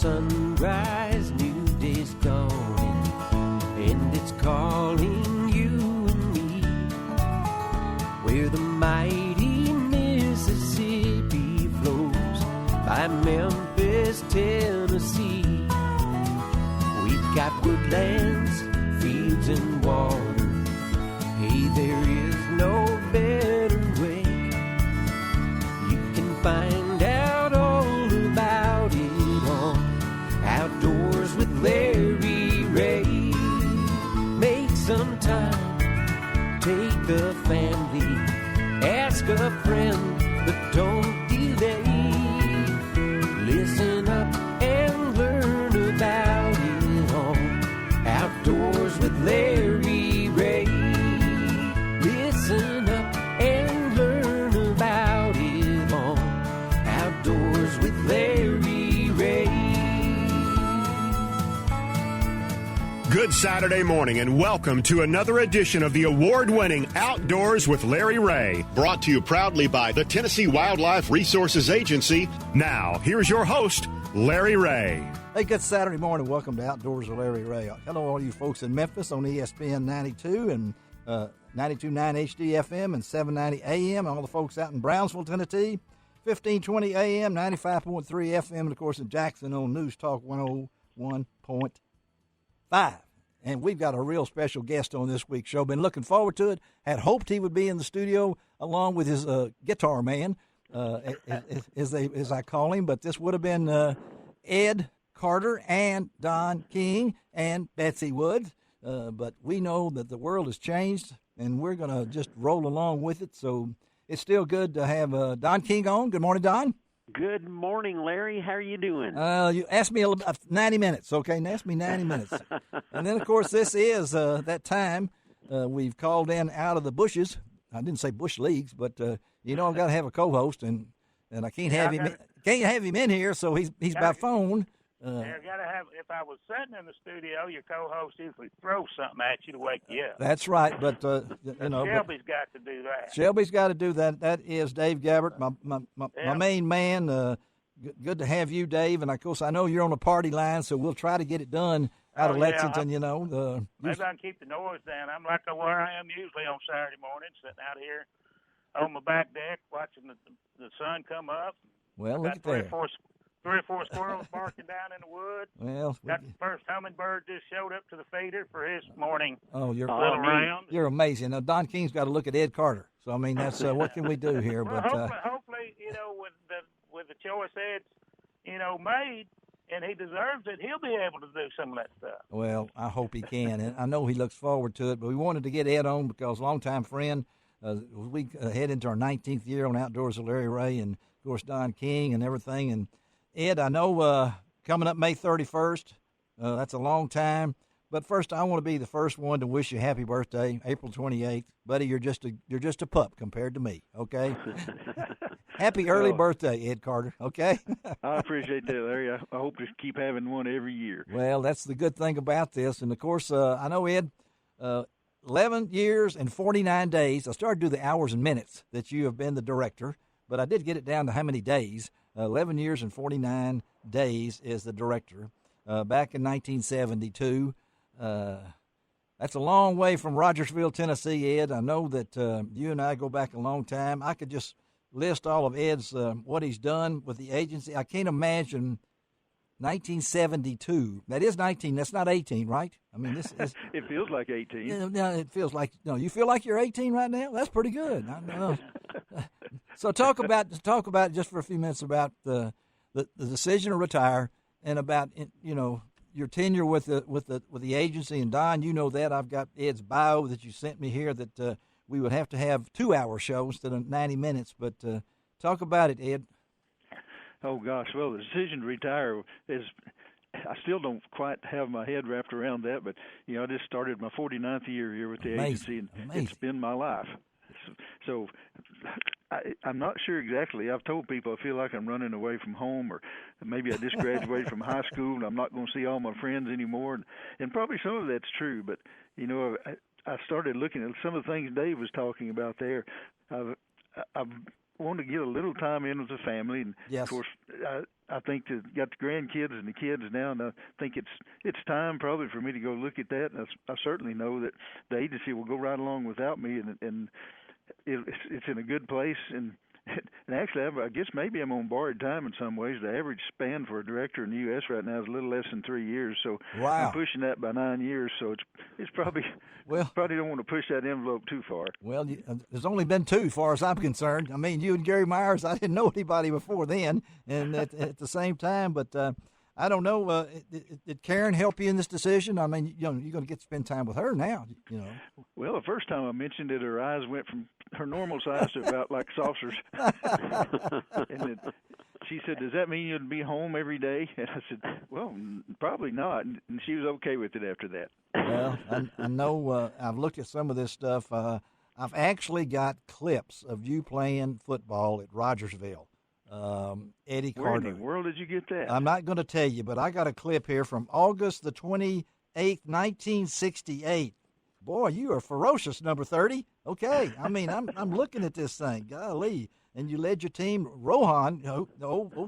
sunrise, new day's dawning, and it's calling you and me. Where the mighty Mississippi flows by Memphis, Tennessee. We've got woodlands, fields, and water. Hey, there is no better way. You can find out all about it on Outdoors with Larry Rea. Make some time, take the family, ask a friend, but don't delay. Listen up and learn about it on Outdoors with Larry Rea. Listen up and learn about it on Outdoors with Larry Rea. Good Saturday morning and welcome to another edition of the award-winning Outdoors with Larry Rea. Brought to you proudly by the Tennessee Wildlife Resources Agency. Now, here's your host, Larry Rea. Hey, good Saturday morning. Welcome to Outdoors with Larry Rea. Hello, all you folks in Memphis on ESPN 92 and 92.9 HD FM and 790 AM. All the folks out in Brownsville, Tennessee, 1520 AM, 95.3 FM, and, of course, in Jackson on News Talk 101.5. And we've got a real special guest on this week's show. Been looking forward to it. Had hoped he would be in the studio along with his guitar man, as I call him. But this would have been Ed Carter and Don King and Betsy Woods. But we know that the world has changed, and we're going to just roll along with it. So it's still good to have Don King on. Good morning, Don. Good morning, Larry. How are you doing? You asked me 90 minutes, okay? And asked me 90 minutes. And then, of course, this is that time we've called in out of the bushes. I didn't say bush leagues, but, I've got to have a co-host, and I can't have him in here, so he's by phone. Yeah, gotta have. If I was sitting in the studio, your co-host usually throws something at you to wake you up. That's right, but Shelby's got to do that. Shelby's got to do that. That is Dave Gabbert, my main man. Good to have you, Dave. And of course, I know you're on the party line, so we'll try to get it done out of Lexington. Maybe I can keep the noise down. I'm like where I am usually on Saturday morning, sitting out here on my back deck watching the sun come up. Well, look at there. 3 or 4 squirrels barking down in the woods. Well, got the first hummingbird just showed up to the feeder for his morning little round. You're amazing. Now, Don King's got to look at Ed Carter. So, I mean, that's what can we do here? Well, but hopefully, with the choice Ed's, made, and he deserves it, he'll be able to do some of that stuff. Well, I hope he can, and I know he looks forward to it. But we wanted to get Ed on because longtime friend. We head into our 19th year on Outdoors with Larry Rea, and of course Don King and everything. And Ed, I know coming up May 31st, that's a long time. But first, I want to be the first one to wish you happy birthday, April 28th, buddy. You're just a pup compared to me. Okay. Happy early birthday, Ed Carter. Okay. I appreciate that, Larry. I hope to keep having one every year. Well, that's the good thing about this, and of course, I know Ed. 11 years and 49 days. I started to do the hours and minutes that you have been the director, but I did get it down to how many days. 11 years and 49 days as the director. Back in 1972. That's a long way from Rogersville, Tennessee, Ed. I know that you and I go back a long time. I could just list all of Ed's, what he's done with the agency. I can't imagine 1972. That is 19. That's not 18, right? I mean, this is. It feels like 18. No, it feels like. No, you feel like you're 18 right now. That's pretty good. I know. So talk about just for a few minutes about the decision to retire and about your tenure with the agency. And Don, you know that I've got Ed's bio that you sent me here that we would have to have 2-hour shows instead of 90 minutes. But talk about it, Ed. Oh, gosh. Well, the decision to retire is – I still don't quite have my head wrapped around that, but, I just started my 49th year here with the agency, and it's been my life. So I'm not sure exactly. I've told people I feel like I'm running away from home, or maybe I just graduated from high school and I'm not going to see all my friends anymore. And probably some of that's true, but, I started looking at some of the things Dave was talking about there. I've wanted to get a little time in with the family, and yes. Of course, I think that got the grandkids and the kids now, and I think it's time probably for me to go look at that. And I certainly know that the agency will go right along without me, and it's in a good place. And actually, I guess maybe I'm on borrowed time in some ways. The average span for a director in the U.S. right now is a little less than 3 years. So wow. I'm pushing that by 9 years. So it's probably probably don't want to push that envelope too far. Well, there's only been 2, as far as I'm concerned. I mean, you and Gary Myers, I didn't know anybody before then, and at the same time. But I don't know. Did Karen help you in this decision? I mean, you're going to get to spend time with her now. Well, the first time I mentioned it, her eyes went from her normal size to about like saucers. And she said, "Does that mean you'd be home every day?" And I said, "Well, probably not." And she was okay with it after that. Well, I know I've looked at some of this stuff. I've actually got clips of you playing football at Rogersville. Eddie Carter. Where in the world did you get that? I'm not going to tell you, but I got a clip here from August the 28th, 1968. Boy, you are ferocious, number 30. Okay, I mean, I'm looking at this thing. Golly. And you led your team, Rohan,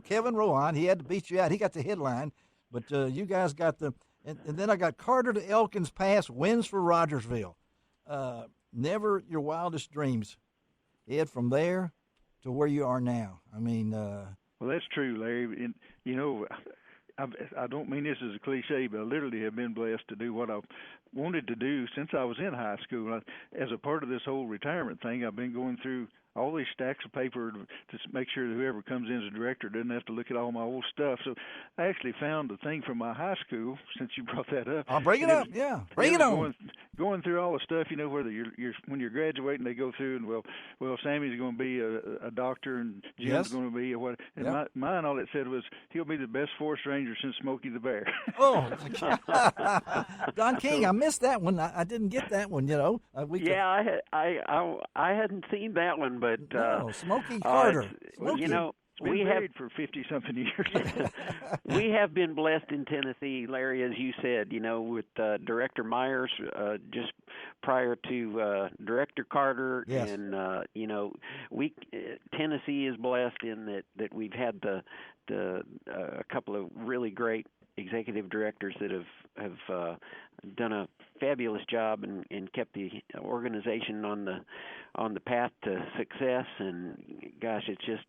Kevin Rohan. He had to beat you out. He got the headline. But you guys got and then I got Carter to Elkins pass, wins for Rogersville. Never your wildest dreams, Ed, from there to where you are now. I mean. Well, that's true, Larry. And, I don't mean this as a cliche, but I literally have been blessed to do what I wanted to do since I was in high school. As a part of this whole retirement thing, I've been going through all these stacks of paper to make sure that whoever comes in as a director doesn't have to look at all my old stuff. So I actually found the thing from my high school, since you brought that up. I'll bring it up, yeah. Bring it on. Going through all the stuff, whether you're when you're graduating, they go through and well, Sammy's going to be a doctor and Jim's going to be a what. And mine, all it said was he'll be the best forest ranger since Smokey the Bear. Oh, Don King, I missed that one. I didn't get that one. I hadn't seen that one, but Smokey Carter. Smokey. We have married for 50-something years. We have been blessed in Tennessee, Larry, as you said, with Director Myers just prior to Director Carter. Yes. And, Tennessee is blessed in that we've had a couple of really great executive directors that have done a fabulous job and kept the organization on the path to success. And gosh, it's just,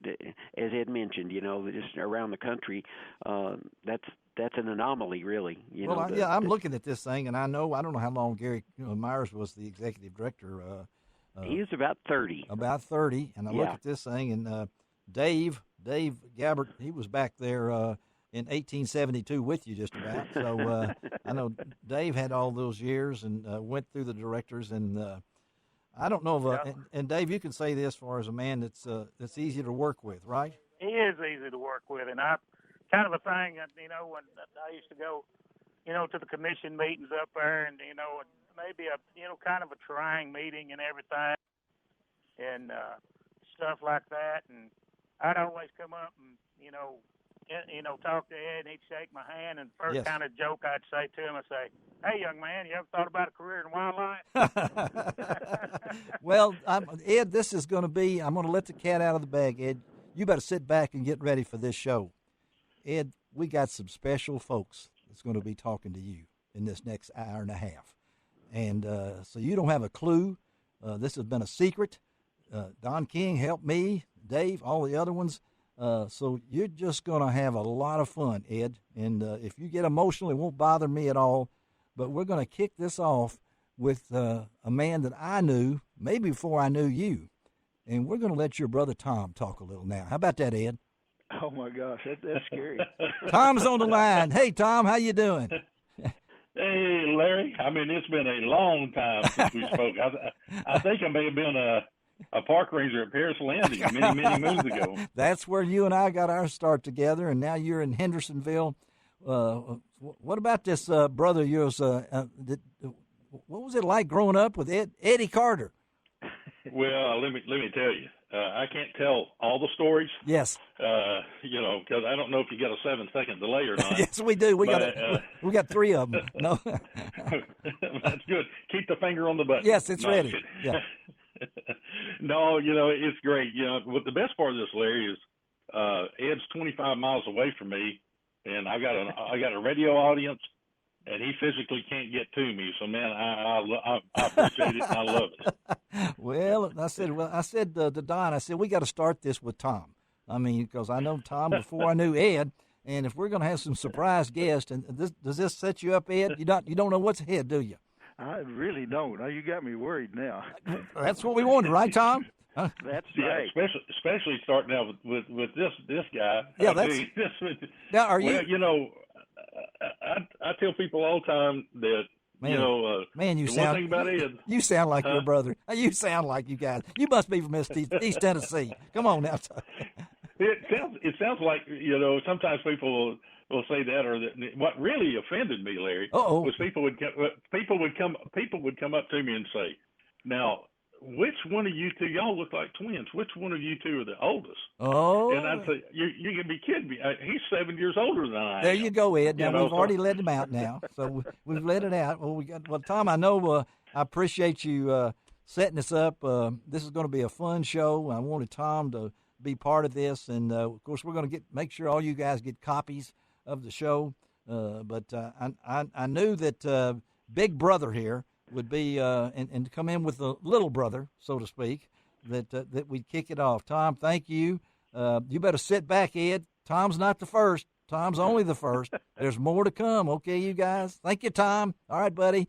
as Ed mentioned, just around the country, that's an anomaly, really. I'm looking at this thing, and I don't know how long Gary Myers was the executive director. He was about 30. About 30, and I look at this thing, and Dave Gabbert, he was back there in 1872 with you just about. So I know Dave had all those years and went through the directors, and I don't know if and Dave, you can say this as far as a man that's easy to work with, right? He is easy to work with, and I kind of a thing that when I used to go, to the commission meetings up there, and maybe a kind of a trying meeting and everything, and stuff like that, and I'd always come up and talk to Ed, and he'd shake my hand, and the first kind of joke I'd say to him, I'd say, "Hey, young man, you ever thought about a career in wildlife?" Well, Ed, this is going to be, I'm going to let the cat out of the bag, Ed. You better sit back and get ready for this show. Ed, we got some special folks that's going to be talking to you in this next hour and a half. And so you don't have a clue. This has been a secret. Don King helped me, Dave, all the other ones. So you're just going to have a lot of fun, Ed. And if you get emotional, it won't bother me at all. But we're going to kick this off with a man that I knew maybe before I knew you. And we're going to let your brother Tom talk a little now. How about that, Ed? Oh, my gosh, that's scary. Tom's on the line. Hey, Tom, how you doing? Hey, Larry. I mean, it's been a long time since we spoke. I think I may have been a park ranger at Paris Landing many, many moons ago. That's where you and I got our start together, and now you're in Hendersonville. What about this brother of yours? What was it like growing up with Eddie Carter? Well, let me tell you. I can't tell all the stories. Yes. Because I don't know if you get a 7-second delay or not. Yes, we do. We got 3 of them. No. That's good. Keep the finger on the button. Yes, it's ready. Yeah. No, it's great. What the best part of this, Larry, is Ed's 25 miles away from me, and I got a radio audience, and he physically can't get to me. So, man, I appreciate it, and I love it. Well, I said to Don, I said, we got to start this with Tom. I mean, because I know Tom before I knew Ed, and if we're going to have some surprise guests, and does this set you up, Ed? You don't know what's ahead, do you? I really don't. You got me worried now. That's what we wanted, right, Tom? That's right. Especially starting out with this guy. Yeah, now, are you? Well, you know, I tell people all the time that man, you the sound. One thing about Ed, you sound like your brother. You sound like you guys. You must be from East Tennessee. Come on now. It sounds like, you know, sometimes people will say that, or that. What really offended me, Larry, was people would come up to me and say, "Now, which one of you two, y'all look like twins? Which one of you two are the oldest?" Oh, and I'd say, "You can be kidding me. He's 7 years older than I am." There you go, Ed. Now we've already let him out. Now, so we've let it out. Well, Tom, I know I appreciate you setting this up. This is going to be a fun show. I wanted Tom to be part of this, and of course we're going to make sure all you guys get copies of the show. But I knew that Big Brother here would be and come in with the little brother, so to speak, that we'd kick it off. Tom, thank you. You better sit back, Ed. Tom's not the first. Tom's only the first. There's more to come. Okay, you guys. Thank you, Tom. All right, buddy.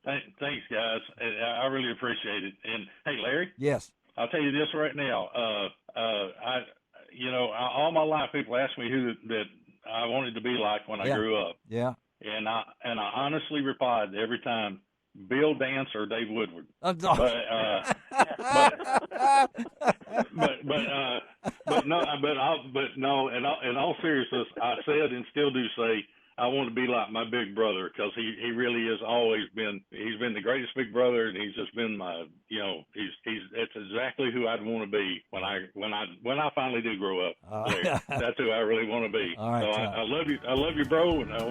Thanks, guys. I really appreciate it. And hey, Larry. Yes. I'll tell you this right now. All my life, people ask me who that I wanted to be like when I grew up. Yeah. And I honestly replied every time, Bill Dance or Dave Woodward. But no. In all seriousness, I said and still do say I want to be like my big brother, because he really has always been. He's been the greatest big brother, and he's just been my. That's exactly who I'd want to be when I finally do grow up. That's who I really want to be. All right, so I love you, bro, and I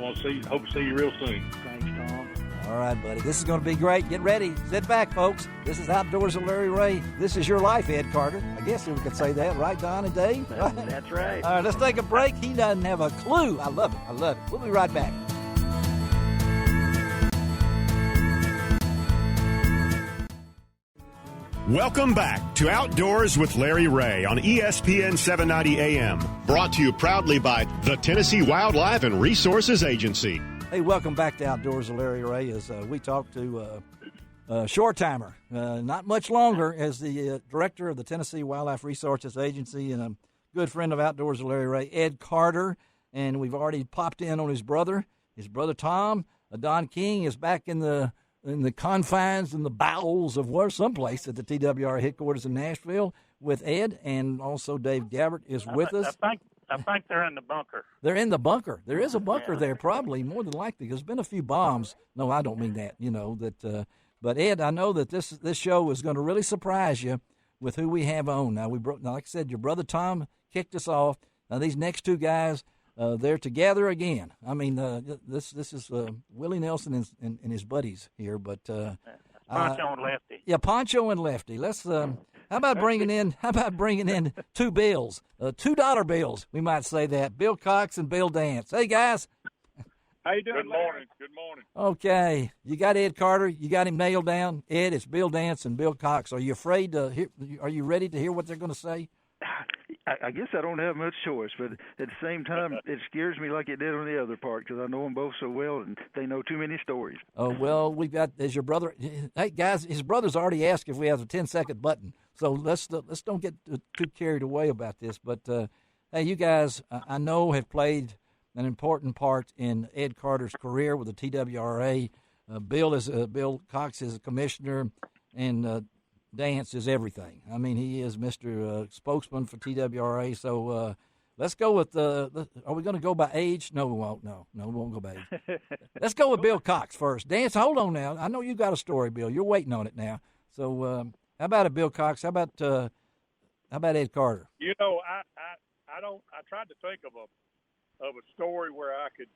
hope to see you real soon. Thanks, Tom. All right, buddy. This is going to be great. Get ready. Sit back, folks. This is Outdoors with Larry Rea. This is your life, Ed Carter. I guess we could say that, right, Don and Dave? That's right. All right, let's take a break. He doesn't have a clue. I love it. We'll be right back. Welcome back to Outdoors with Larry Rea on ESPN 790 AM. Brought to you proudly by the Tennessee Wildlife and Resources Agency. Hey, welcome back to Outdoors with Larry Rea as we talk to short-timer, not much longer, as the director of the Tennessee Wildlife Resources Agency and a good friend of Outdoors with Larry Rea, Ed Carter. And we've already popped in on his brother Tom. Don King is back in the confines and the bowels of someplace at the TWRA headquarters in Nashville with Ed, and also Dave Gabbert is with us. I think they're in the bunker. They're in the bunker. There is a bunker there, probably, more than likely. There's been a few bombs. No, I don't mean that. But Ed, I know that this show is going to really surprise you with who we have on. Now, like I said, your brother Tom kicked us off. Now, these next two guys, they're together again. I mean, this is Willie Nelson and his buddies here. But Poncho and Lefty. Yeah, Poncho and Lefty. Let's. How about bringing in two bills, $2 bills? We might say that. Bill Cox and Bill Dance. Hey guys. How you doing? Good morning. Okay, you got Ed Carter. You got him nailed down. Ed, it's Bill Dance and Bill Cox. Are you afraid to hear? Are you ready to hear what they're going to say? I guess I don't have much choice, but at the same time, it scares me like it did on the other part, because I know them both so well, and they know too many stories. Oh, well, we've got, as your brother, hey, guys, his brother's already asked if we have a 10-second button, so let's don't get too carried away about this. But, hey, you guys, I know have played an important part in Ed Carter's career with the TWRA. Bill Cox is a commissioner, and Dance is everything. I mean, he is Mr. Spokesman for TWRA. So let's go with are we going to go by age? No, we won't. No, we won't go by age. Let's go with Bill Cox first. Dance, hold on now. I know you got a story, Bill. You're waiting on it now. So how about it, Bill Cox? How about Ed Carter? You know, I tried to think of a story where I could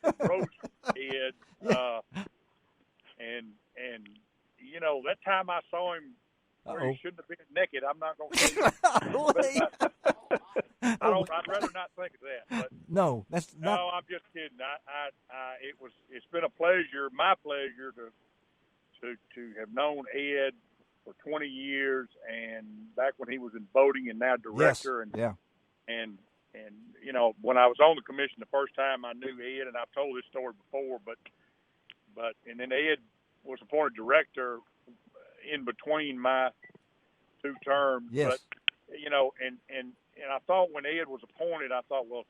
approach Ed, and you know, that time I saw him where he shouldn't have been naked. I'm not going to say I'd rather not think of that. But no, that's not. No, I'm just kidding. It's been a pleasure, my pleasure, to have known Ed for 20 years, and back when he was in boating, and now director. Yes. And you know, when I was on the commission the first time, I knew Ed, and I've told this story before, but and then Ed was appointed director in between my 2 terms. Yes. But you know, and I thought when Ed was appointed, I thought, well,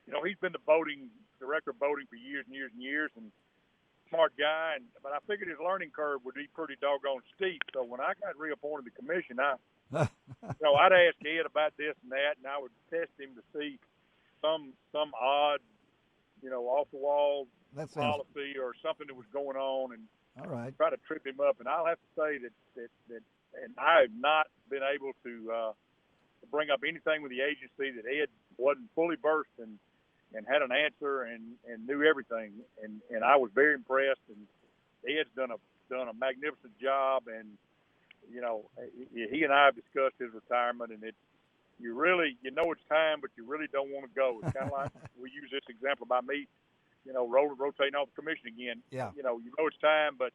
you know, he's been the director of boating for years and years and years, and smart guy. But I figured his learning curve would be pretty doggone steep. So when I got reappointed to the commission, I'd ask Ed about this and that, and I would test him to see some odd, you know, off the wall policy or something that was going on, and all right, try to trip him up. And I'll have to say that and I have not been able to bring up anything with the agency that Ed wasn't fully versed and had an answer and knew everything. And I was very impressed. And Ed's done a magnificent job. And you know, he and I have discussed his retirement, and you know it's time, but you really don't want to go. It's kind of like we use this example about me, you know, rotating off the commission again. Yeah. You know it's time, but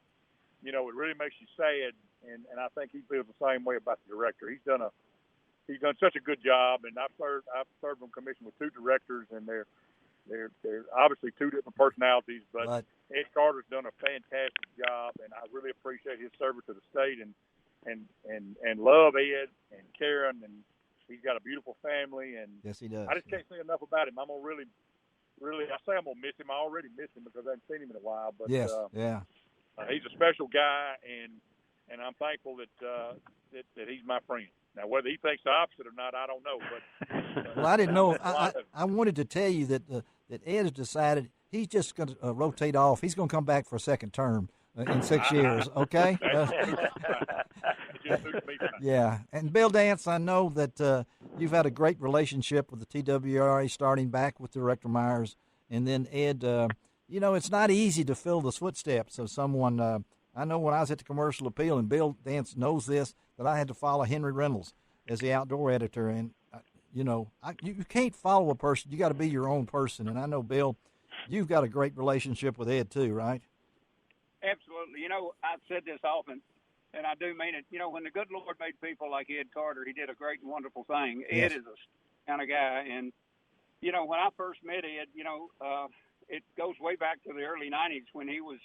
you know it really makes you sad. And I think he feels the same way about the director. He's done such a good job, and I've served on commission with 2 directors, and they're obviously 2 different personalities, but Ed Carter's done a fantastic job, and I really appreciate his service to the state, and love Ed and Karen, and he's got a beautiful family, and yes, he does. I just can't say enough about him. I'm gonna really, I say I'm gonna miss him. I already miss him because I haven't seen him in a while, but yes, he's a special guy, and I'm thankful that he's my friend. Now, whether he thinks the opposite or not, I don't know. But well, I didn't know. I wanted to tell you that Ed has decided he's just going to rotate off. He's going to come back for a second term in 6 years. Okay. Yeah, and Bill Dance, I know that you've had a great relationship with the TWRA, starting back with Director Myers, and then Ed. You know, it's not easy to fill the footsteps of someone. I know when I was at the Commercial Appeal, and Bill Dance knows this, that I had to follow Henry Reynolds as the outdoor editor, and you know, you can't follow a person. You got to be your own person, and I know, Bill, you've got a great relationship with Ed too, right? Absolutely. You know, I've said this often, and I do mean it. You know, when the good Lord made people like Ed Carter, he did a great and wonderful thing. Yes. Ed is a kind of guy, and you know, when I first met Ed, you know, it goes way back to the early 90s when he was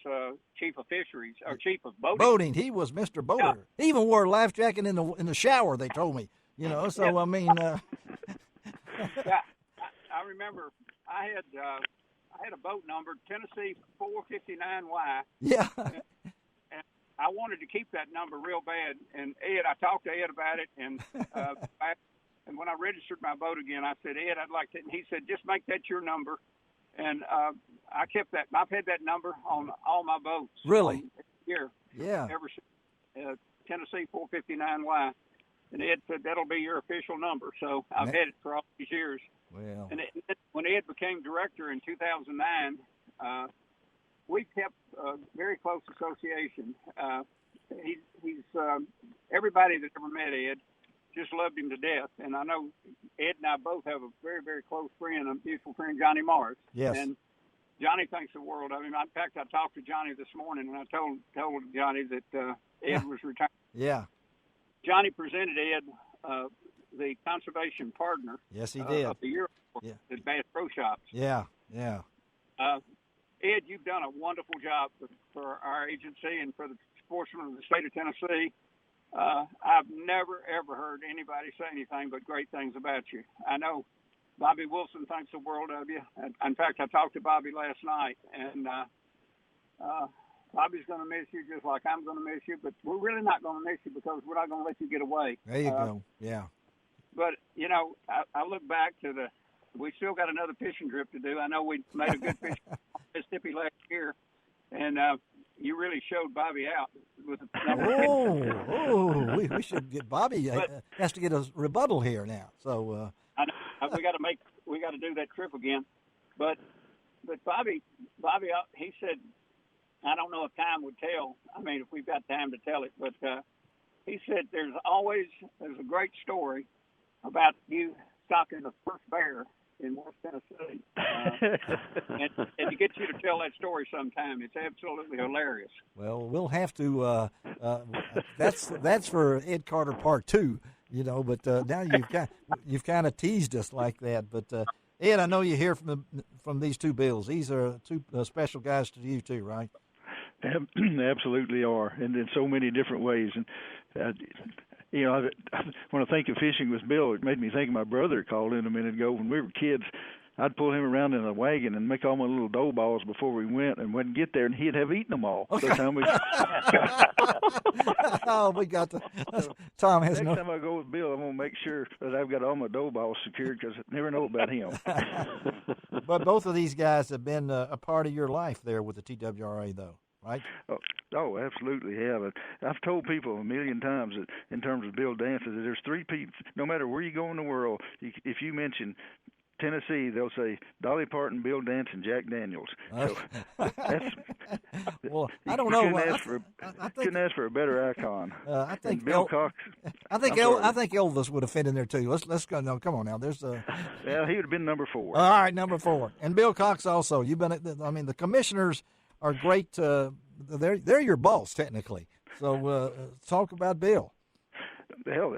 chief of fisheries, or chief of boating. He was Mr. Boater. Yeah. He even wore a life jacket in the shower, they told me. You know, so, yeah. I mean... yeah, I remember I had a boat number, Tennessee 459Y. Yeah. And I wanted to keep that number real bad. And I talked to Ed about it, and and when I registered my boat again, I said, Ed, I'd like to, and he said, just make that your number. And I kept that. I've had that number on all my boats. Really? Here. Yeah. Ever since Tennessee 459Y. And Ed said, that'll be your official number. So I've had it for all these years. Well. And when Ed became director in 2009, we kept a very close association. He's everybody that ever met Ed just loved him to death. And I know Ed and I both have a very, very close friend, a beautiful friend, Johnny Morris. Yes. And Johnny thinks the world of him. In fact, I talked to Johnny this morning, and I told Johnny that Ed was retired. Yeah. Johnny presented Ed the conservation partner. Yes, he did. Of the year at Bass Pro Shops. Yeah, yeah. Ed, you've done a wonderful job for our agency and for the sportsmen of the state of Tennessee. I've never, ever heard anybody say anything but great things about you. I know Bobby Wilson thinks the world of you. In fact, I talked to Bobby last night, and Bobby's going to miss you just like I'm going to miss you, but we're really not going to miss you because we're not going to let you get away. There you go, yeah. But, you know, I look back to we still got another fishing trip to do. I know we made a good fishing trip in Mississippi last year, and you really showed Bobby out with we should get Bobby. Has to get a rebuttal here now. So I know, we got to do that trip again. But Bobby, he said, I don't know if time would tell. I mean, if we've got time to tell it, but he said there's a great story about you stalking the first bear in West Tennessee, and to get you to tell that story sometime, it's absolutely hilarious. Well, we'll have to. That's for Ed Carter Part 2, But now you've kind of teased us like that. But Ed, I know you hear from these two bills. These are two special guys to you too, right? Absolutely are, and in so many different ways. And when I think of fishing with Bill, it made me think of my brother called in a minute ago. When we were kids, I'd pull him around in a wagon and make all my little dough balls before we went, and wouldn't get there, and he'd have eaten them all. Okay. By the time we... we got to. Tom has Next time I go with Bill, I'm gonna make sure that I've got all my dough balls secured, because I never know about him. But both of these guys have been a part of your life there with the TWRA, though. Right? Oh, absolutely have. I've told people a million times that in terms of Bill Dances, that there's three people, no matter where you go in the world, if you mention Tennessee, they'll say Dolly Parton, Bill Dance, and Jack Daniels. So well, I don't know. Couldn't ask for a better icon. I think Bill Cox. I think Elvis would have fit in there too. Let's go. No, come on now. There's Well, he would have been number 4. All right, number 4, and Bill Cox also. You've been. The commissioners are great. They're your boss technically. So talk about Bill. Hell,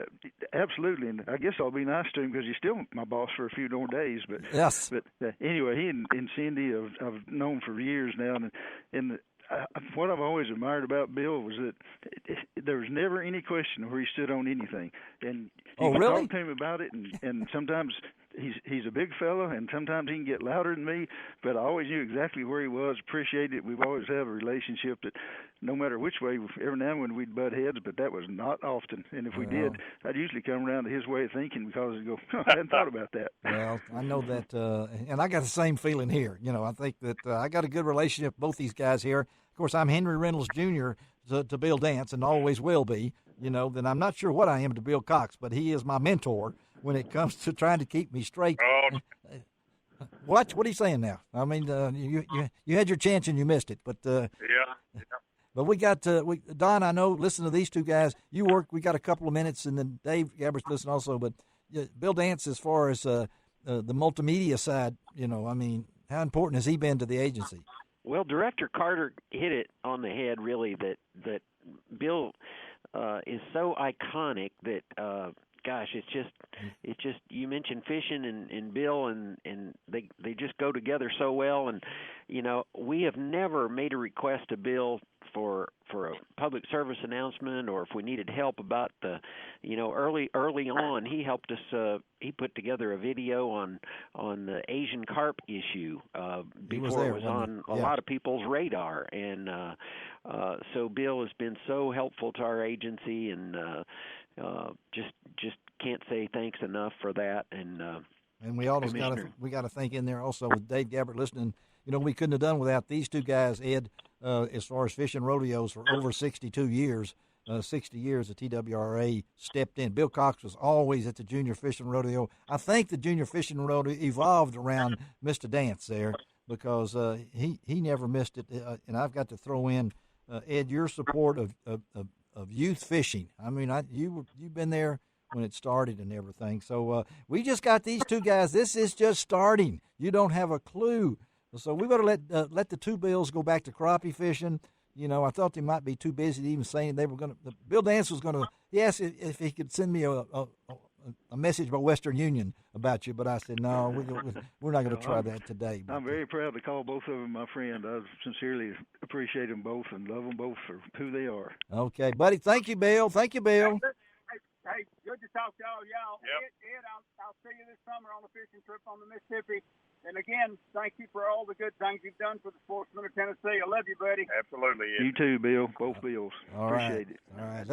absolutely, and I guess I'll be nice to him because he's still my boss for a few more days. But yes. But anyway, he and Cindy I've known for years now, and what I've always admired about Bill was that there was never any question where he stood on anything, and you can really? talk to him about it, and sometimes he's a big fella, and sometimes he can get louder than me, but I always knew exactly where he was, appreciated it. We've always had a relationship that no matter which way, every now and then we'd butt heads, but that was not often. And if we did, I'd usually come around to his way of thinking, because I'd go, I hadn't thought about that. Well, I know that, and I got the same feeling here. I think that I got a good relationship with both these guys here. Of course, I'm Henry Reynolds Jr. to Bill Dance, and always will be. Then I'm not sure what I am to Bill Cox, but he is my mentor when it comes to trying to keep me straight. What are you saying now? I mean, you had your chance and you missed it, but yeah. But we got Don. I know. Listen to these two guys. You work. We got a couple of minutes, and then Dave Gabbert's listen also. But Bill Dance, as far as the multimedia side, I mean, how important has he been to the agency? Well, Director Carter hit it on the head. Really, that Bill is so iconic that. Gosh, it's just you mentioned fishing and Bill, and they just go together so well. And we have never made a request to Bill for a public service announcement, or if we needed help about the early on, he helped us. He put together a video on the Asian carp issue before it was on a lot of people's radar, and so Bill has been so helpful to our agency, and just can't say thanks enough for that. And we always got to think in there also with Dave Gabbert listening. We couldn't have done without these two guys, Ed, as far as fishing rodeos for over 62 years. 60 years the TWRA stepped in. Bill Cox was always at the junior fishing rodeo. I think the junior fishing rodeo evolved around Mr. Dance there, because he never missed it. And I've got to throw in, Ed, your support of youth fishing. I mean, you've been there when it started and everything. So we just got these two guys. This is just starting. You don't have a clue. So we better let the two Bills go back to crappie fishing. I thought they might be too busy to even saying they were going to. Bill Dance was going to. He asked if he could send me a message by Western Union about you, but I said no. We're not going to try that today. I'm very proud to call both of them my friend. I sincerely appreciate them both and love them both for who they are. Okay, buddy. Thank you, Bill. Thank you, Bill. Hey, good to talk to y'all. Yep. Ed, I'll see you this summer on a fishing trip on the Mississippi. And again, thank you for all the good things you've done for the sportsmen of Tennessee. I love you, buddy. Absolutely. You too, Bill. Both Bills. Appreciate it. All right.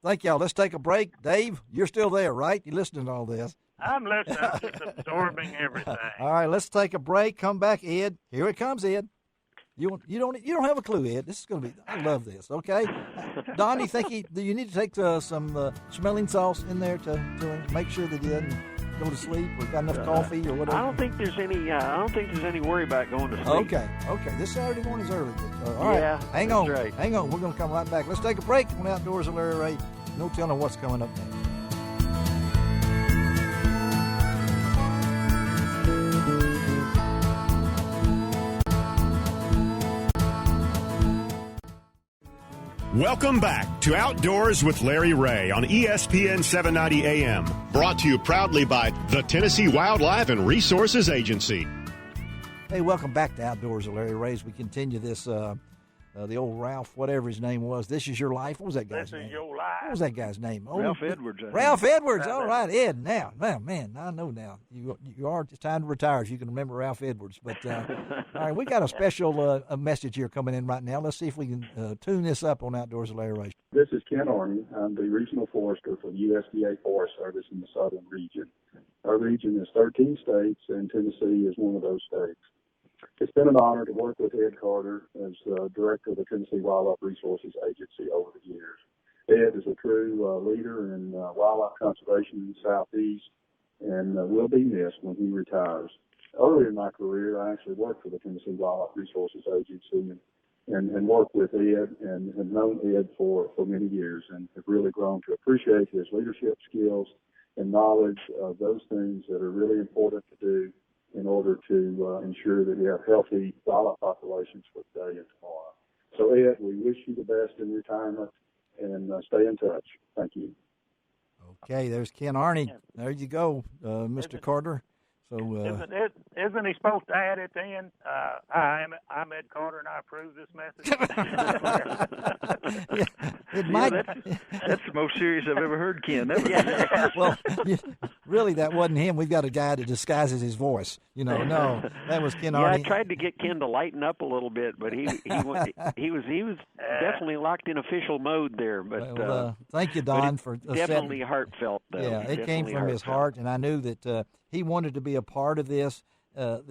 Thank y'all. Let's take a break. Dave, you're still there, right? You're listening to all this. I'm listening. I'm just absorbing everything. All right, let's take a break. Come back, Ed. Here it comes, Ed. You don't have a clue, Ed. This is going to be. I love this. Okay, Don, do you need to take some smelling sauce in there to make sure that he doesn't go to sleep or got enough coffee or whatever? I don't think there's any worry about going to sleep. Okay. This Saturday morning's early. But, all right. Hang on. We're going to come right back. Let's take a break on Outdoors with Larry Rea. no telling what's coming up next. Welcome back to Outdoors with Larry Rea on ESPN 790 AM. Brought to you proudly by the Tennessee Wildlife and Resources Agency. Hey, welcome back to Outdoors with Larry Rea. We continue this, the old Ralph, whatever his name was. This is your life. What was that guy's name? This is your life. What was that guy's name? Ralph Edwards. Ralph Edwards. All right, Ed. Now, man, I know now. You are. It's time to retire if you can remember Ralph Edwards. But all right, we got a special a message here coming in right now. Let's see if we can tune this up on Outdoors with Larry Rea. This is Ken Arney. I'm the regional forester for the USDA Forest Service in the southern region. Our region is 13 states, and Tennessee is one of those states. It's been an honor to work with Ed Carter as director of the Tennessee Wildlife Resources Agency over the years. Ed is a true leader in wildlife conservation in the Southeast and will be missed when he retires. Earlier in my career, I actually worked for the Tennessee Wildlife Resources Agency and worked with Ed and have known Ed for many years and have really grown to appreciate his leadership skills and knowledge of those things that are really important to do in order to ensure that we have healthy wildlife populations for today and tomorrow. So, Ed, we wish you the best in retirement and stay in touch. Thank you. Okay, there's Ken Arney. There you go, Mr. Carter. So, isn't he supposed to add at the end? I'm Ed Carter, and I approve this message. That's the most serious I've ever heard, Ken. Well, really, that wasn't him. We've got a guy that disguises his voice. No, that was Ken Arney. I tried to get Ken to lighten up a little bit, but he was definitely locked in official mode there. But thank you, Don, for definitely heartfelt. Though. Yeah, it came from his heart, and I knew that he wanted to be a part of this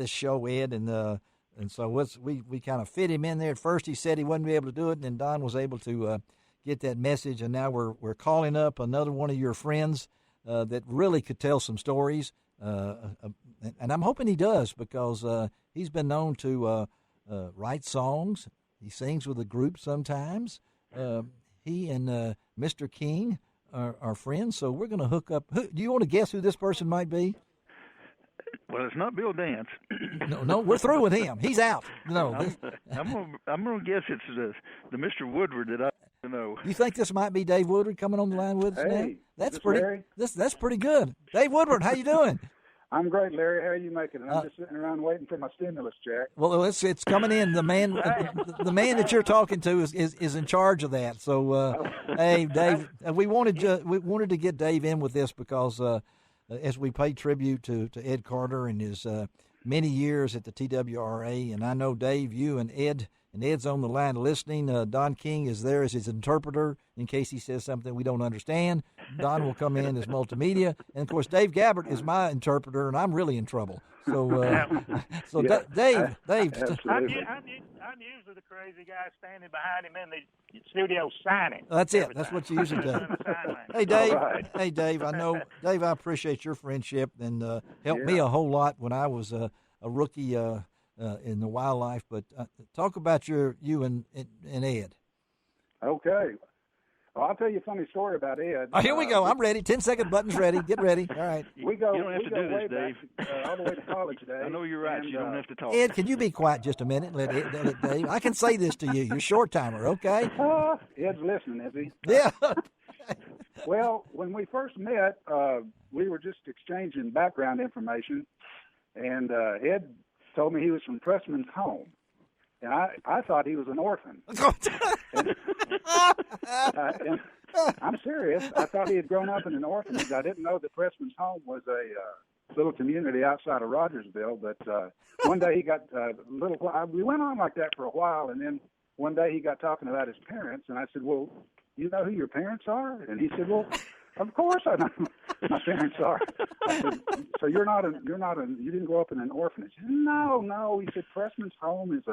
show, Ed, and so we kind of fit him in there. At first, he said he wouldn't be able to do it, and then Don was able to get that message, and now we're calling up another one of your friends that really could tell some stories, and I'm hoping he does because he's been known to write songs. He sings with a group sometimes. He and Mr. King are friends, so we're going to hook up. Do you want to guess who this person might be? Well, it's not Bill Dance. No, we're through with him. He's out. No, I'm gonna guess it's the Mr. Woodward that I know. You think this might be Dave Woodward coming on the line with us now? That's pretty. Larry? That's pretty good. Dave Woodward, how you doing? I'm great, Larry. How are you making it? I'm just sitting around waiting for my stimulus check. Well, it's coming in. The man that you're talking to is in charge of that. So, hey, Dave, we wanted to get Dave in with this because as we pay tribute to Ed Carter and his many years at the TWRA, and I know Dave, you and Ed's on the line listening. Don King is there as his interpreter in case he says something we don't understand. Don will come in as multimedia, and of course Dave Gabbert is my interpreter, and I'm really in trouble. So, Dave, I'm usually the crazy guy standing behind him in the studio signing. That's it. That's what you usually do. Hey, Dave. Right. Hey, Dave. I know, Dave. I appreciate your friendship and helped me a whole lot when I was a rookie in the wildlife. But talk about you and Ed. Okay. Well, I'll tell you a funny story about Ed. Oh, here we go. I'm ready. 10-second button's ready. Get ready. All right. We go. You don't have to do this, Dave. All the way to college days. I know you're right. You don't have to talk. Ed, can you be quiet just a minute? Let Dave. I can say this to you. You're short timer, okay? Ed's listening, is he? Yeah. Well, when we first met, we were just exchanging background information, and Ed told me he was from Pressman's Home. And I thought he was an orphan. and I'm serious. I thought he had grown up in an orphanage. I didn't know that Pressman's Home was a little community outside of Rogersville. But one day he got we went on like that for a while, and then one day he got talking about his parents, and I said, "Well, you know who your parents are?" And he said, "Well, of course I know who my parents are." I said, "So you didn't grow up in an orphanage?" No. He said, "Pressman's Home is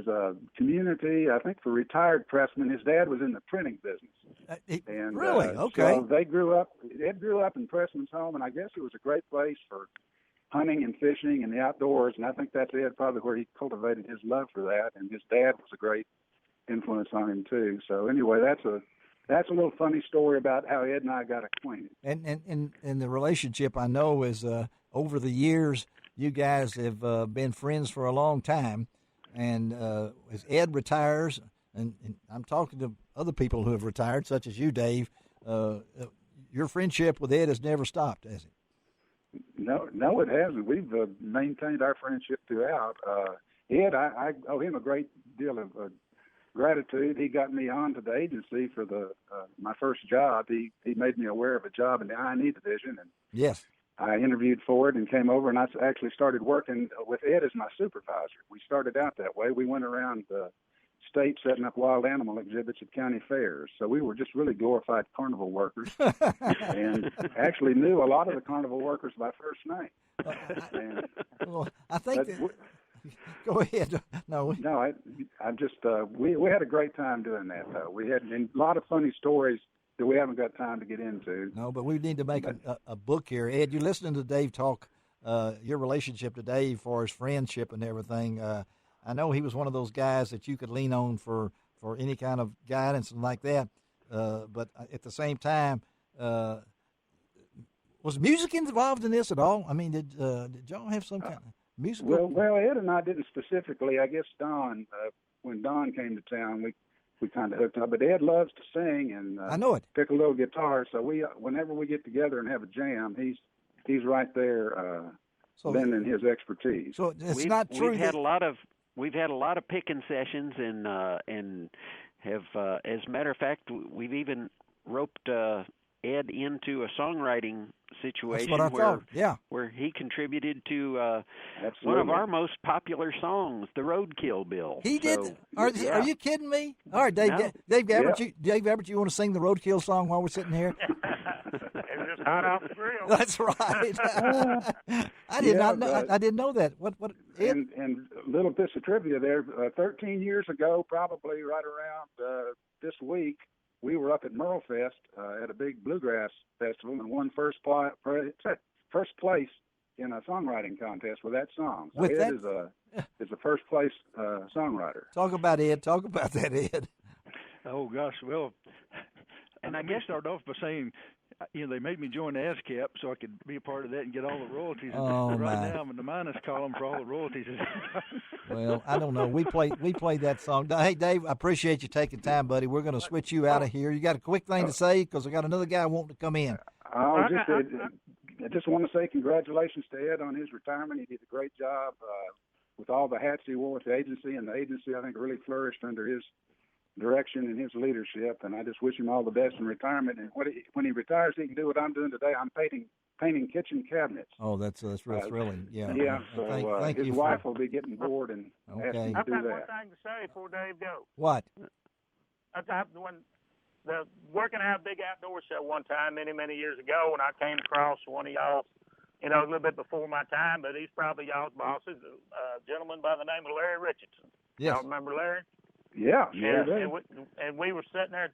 a community, I think, for retired pressmen." His dad was in the printing business. Really? Okay. So Ed grew up in Pressman's Home, and I guess it was a great place for hunting and fishing and the outdoors, and I think that's probably where he cultivated his love for that, and his dad was a great influence on him too. So anyway, that's that's a little funny story about how Ed and I got acquainted. And the relationship, I know, is over the years, you guys have been friends for a long time. And as Ed retires, and I'm talking to other people who have retired, such as you, Dave, your friendship with Ed has never stopped, has it? No, it hasn't. We've maintained our friendship throughout. Ed, I owe him a great deal of gratitude. He got me on to the agency for my first job. He made me aware of a job in the I&E division, and yes, I interviewed for it and came over, and I actually started working with Ed as my supervisor. We started out that way. We went around the state setting up wild animal exhibits at county fairs. So we were just really glorified carnival workers and actually knew a lot of the carnival workers by first name. I think go ahead. No, I just we had a great time doing that, though. We had a lot of funny stories that we haven't got time to get into. No, but we need to make a book here. Ed, you're listening to Dave talk, your relationship to Dave for his friendship and everything. I know he was one of those guys that you could lean on for any kind of guidance and like that. But at the same time, was music involved in this at all? I mean, did y'all have some kind of music? Well, Ed and I didn't specifically. I guess Don, when Don came to town, we kind of hooked up. But Ed loves to sing and I know it. Pick a little guitar. So whenever we get together and have a jam, he's right there, lending his expertise. So it's not true. We've had a lot of picking sessions, and have, as a matter of fact, we've even roped Ed into a songwriting situation where he contributed to one of our most popular songs, "The Roadkill Bill." He did. Are you kidding me? All right, Dave. No. Dave Gabbert, you want to sing the Roadkill song while we're sitting here? It's just hot off the grill. That's right. I did not know. I didn't know that. What? And a little bit of trivia there. 13 years ago, probably right around this week, we were up at Merle Fest at a big bluegrass festival and won first place in a songwriting contest with that song. So Ed is a first place songwriter. Talk about Ed. Talk about that, Ed. Oh gosh, well, and I guess start off by saying, they made me join the ASCAP so I could be a part of that and get all the royalties. And right now I'm in the minus column for all the royalties. Well, I don't know. We played that song. Hey, Dave, I appreciate you taking time, buddy. We're going to switch you out of here. You got a quick thing to say because I got another guy wanting to come in. I just want to say congratulations to Ed on his retirement. He did a great job with all the hats he wore with the agency, and the agency, I think, really flourished under his direction and his leadership, and I just wish him all the best in retirement. And when he retires, he can do what I'm doing today. I'm painting kitchen cabinets. Oh, that's real thrilling. Yeah. Yeah. So thank his you wife will be getting bored and ask him to do that. I've got one thing to say before Dave goes. What? The working out big outdoor show one time many years ago, when I came across one of y'all, a little bit before my time, but he's probably y'all's bosses, a gentleman by the name of Larry Richardson. Yes. Y'all remember Larry? Yeah. And we were sitting there,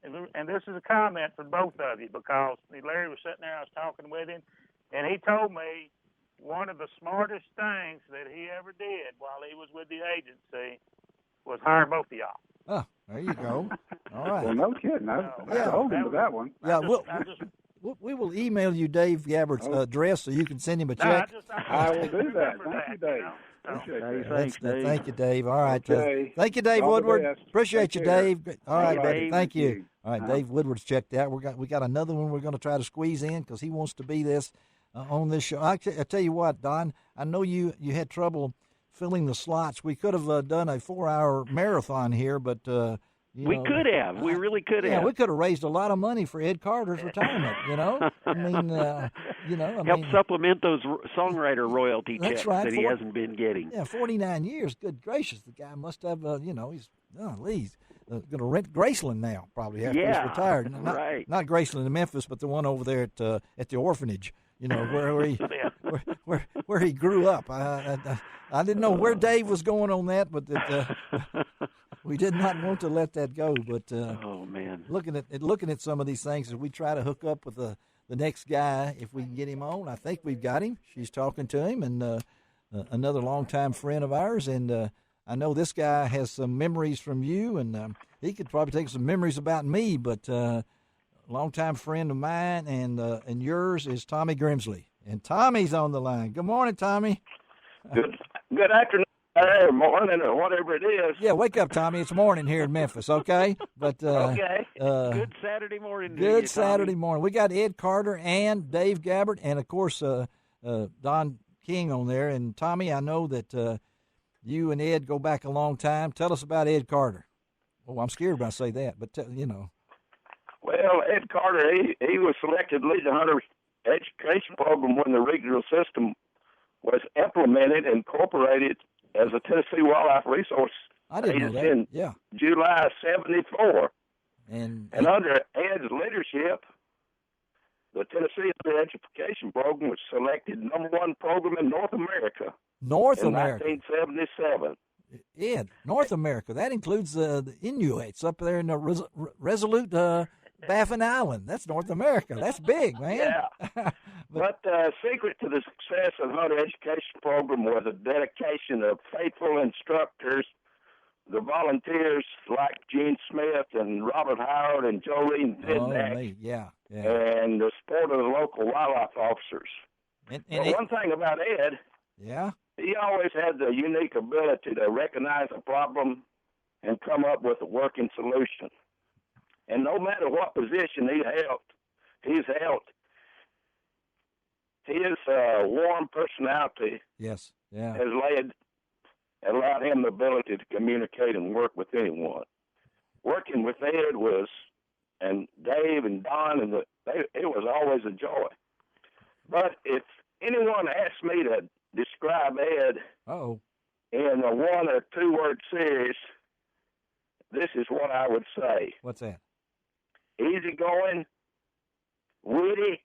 and this is a comment for both of you, because Larry was sitting there, I was talking with him, and he told me one of the smartest things that he ever did while he was with the agency was hire both of y'all. Oh, there you go. All right. Well, no kidding. I hold him to that one. Yeah, we will email you Dave Gabbert's address so you can send him a check. I will do that. Thank you, Dave. Thank you, Dave. All right. Okay. Thank you, Dave Woodward. Appreciate you, Dave. All right, buddy. Dave. Thank you. All right, Dave Woodward's checked out. We got another one we're going to try to squeeze in because he wants to be on this show. I tell you what, Don, I know you had trouble filling the slots. We could have done a 4-hour marathon here, but we could have. We really could have. Yeah, we could have raised a lot of money for Ed Carter's retirement. I mean, help supplement those songwriter royalty checks that he hasn't been getting. Yeah, 49 years. Good gracious, the guy must have. He's going to rent Graceland now, probably after he's retired. Not Graceland in Memphis, but the one over there at the orphanage. Where he grew up. I didn't know where Dave was going on that, but we did not want to let that go. But oh man, looking at some of these things as we try to hook up with the next guy, if we can get him on, I think we've got him. She's talking to him, and another longtime friend of ours, and I know this guy has some memories from you, and he could probably take some memories about me, but a longtime friend of mine and yours is Tommy Grimsley. And Tommy's on the line. Good morning, Tommy. Good afternoon, or morning, or whatever it is. Yeah, wake up, Tommy. It's morning here in Memphis, okay? But okay. Good Saturday morning. Good Saturday morning. We got Ed Carter and Dave Gabbard, and of course Don King on there. And Tommy, I know that you and Ed go back a long time. Tell us about Ed Carter. Oh, I'm scared when I say that, but you know. Well, Ed Carter, he was selected to lead the hunter education program when the regional system was implemented and incorporated as a Tennessee Wildlife Resource Agency in July '74. And under Ed's leadership, the Tennessee Hunter Education Program was selected #1 program in North America. North America. 1977. Ed, North America. That includes the Inuits up there in the Resolute Baffin Island. That's North America. That's big, man. Yeah. But the secret to the success of the Hunter Education Program was a dedication of faithful instructors, the volunteers like Gene Smith and Robert Howard and Jolene Vidnak, and the support of the local wildlife officers. But one thing about Ed, he always had the unique ability to recognize a problem and come up with a working solution. And no matter what position he's held, his warm personality has allowed him the ability to communicate and work with anyone. Working with Ed and Dave and Don, it was always a joy. But if anyone asked me to describe Ed in a 1 or 2 word series, this is what I would say. What's that? Easygoing, witty,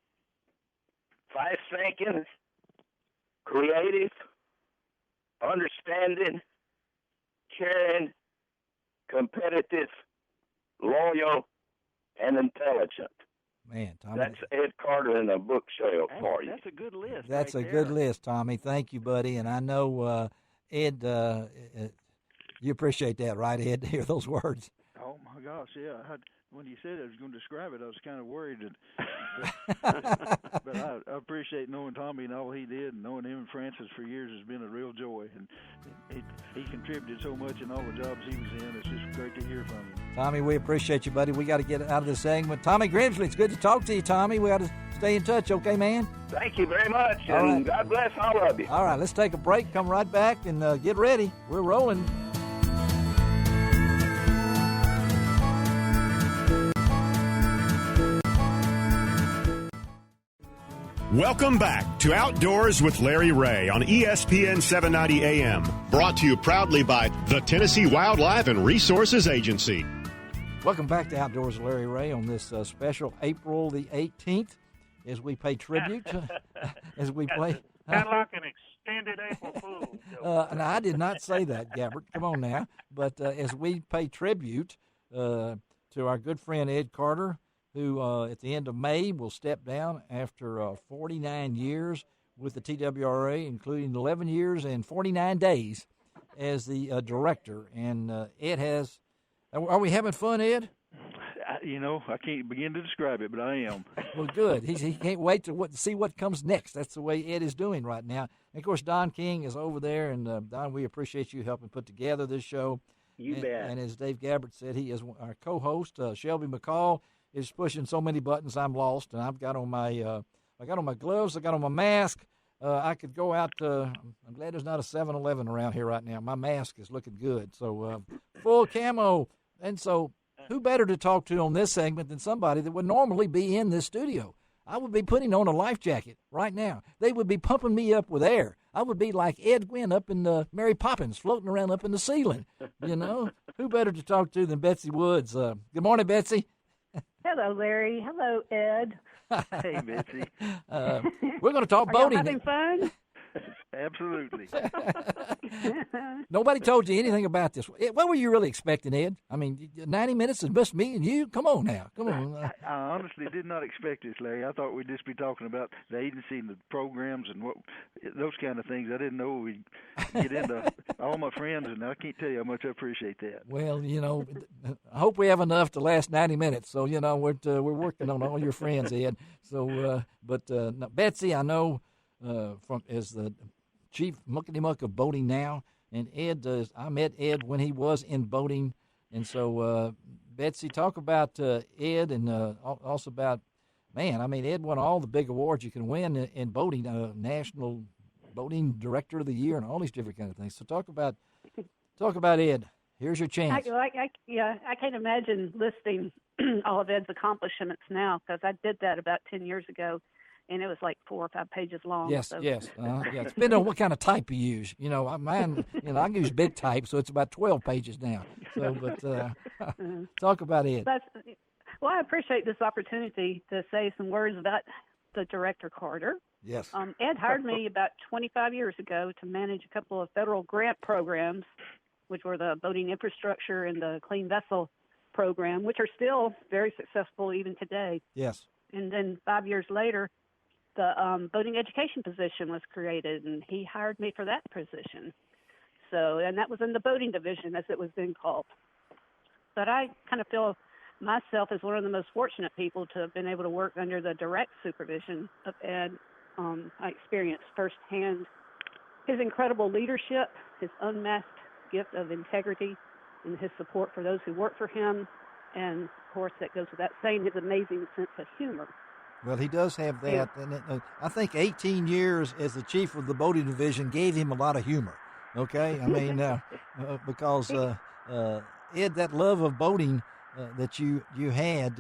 fast-thinking, creative, understanding, caring, competitive, loyal, and intelligent. Man, Tommy. That's Ed Carter in a bookshelf for you. That's a good list. That's a good list, Tommy. Thank you, buddy. And I know, Ed, you appreciate that, right, Ed, to hear those words? Oh, my gosh, yeah. When you said I was going to describe it, I was kind of worried. But I appreciate knowing Tommy and all he did, and knowing him and Francis for years has been a real joy. And he contributed so much in all the jobs he was in. It's just great to hear from him. Tommy, we appreciate you, buddy. We got to get out of this segment. Tommy Grimsley, it's good to talk to you, Tommy. We got to stay in touch, okay, man? Thank you very much, and God bless all of you. All right, let's take a break, come right back, and get ready. We're rolling. Welcome back to Outdoors with Larry Rea on ESPN 790 AM. Brought to you proudly by the Tennessee Wildlife and Resources Agency. Welcome back to Outdoors with Larry Rea on this special April the 18th as we pay tribute, as we play. Kind of like an extended April Fool. Now, I did not say that, Gabbard. Come on now. But as we pay tribute to our good friend Ed Carter, who at the end of May will step down after 49 years with the TWRA, including 11 years and 49 days as the director. And Ed has – are we having fun, Ed? I can't begin to describe it, but I am. Well, good. He can't wait to see what comes next. That's the way Ed is doing right now. And, of course, Don King is over there. And, Don, we appreciate you helping put together this show. You bet. And as Dave Gabbard said, he is our co-host. Shelby McCall is pushing so many buttons I'm lost, and I've got on my gloves, I got on my mask. I could go out. I'm glad there's not a 7-Eleven around here right now. My mask is looking good, so full camo. And so, who better to talk to on this segment than somebody that would normally be in this studio? I would be putting on a life jacket right now. They would be pumping me up with air. I would be like Ed Gwynn up in Mary Poppins, floating around up in the ceiling. Who better to talk to than Betsy Woods? Good morning, Betsy. Hello, Larry. Hello, Ed. Hey, Betsy. We're going to talk boating. Are you having fun? Absolutely. Nobody told you anything about this. What were you really expecting, Ed? I mean, 90 minutes is just me and you? Come on now. Come on. I honestly did not expect this, Larry. I thought we'd just be talking about the agency and the programs and those kind of things. I didn't know we'd get into all my friends, and I can't tell you how much I appreciate that. Well, I hope we have enough to last 90 minutes. So, we're working on all your friends, Ed. So, now, Betsy, I know as the chief muckety-muck of boating now, and Ed, I met Ed when he was in boating, and so Betsy, talk about Ed and also about, Ed won all the big awards you can win in boating, National Boating Director of the Year and all these different kind of things. So talk about Ed. Here's your chance. I can't imagine listing all of Ed's accomplishments now, because I did that about 10 years ago, and it was like 4 or 5 pages long. Yes, so. yes. It's depending on what kind of type you use. Mine, I use big type, so it's about 12 pages now. So, but talk about Ed. Well, I appreciate this opportunity to say some words about the Director Carter. Yes. Ed hired me about 25 years ago to manage a couple of federal grant programs, which were the boating infrastructure and the clean vessel program, which are still very successful even today. Yes. And then 5 years later, the boating education position was created, and he hired me for that position. So, and that was in the boating division, as it was then called. But I kind of feel myself as one of the most fortunate people to have been able to work under the direct supervision of Ed. I experienced firsthand his incredible leadership, his unmasked gift of integrity, and his support for those who work for him. And, of course, that goes without saying, his amazing sense of humor. Well, he does have that. Yeah. And I think 18 years as the chief of the boating division gave him a lot of humor, okay? Because, Ed, that love of boating that you had,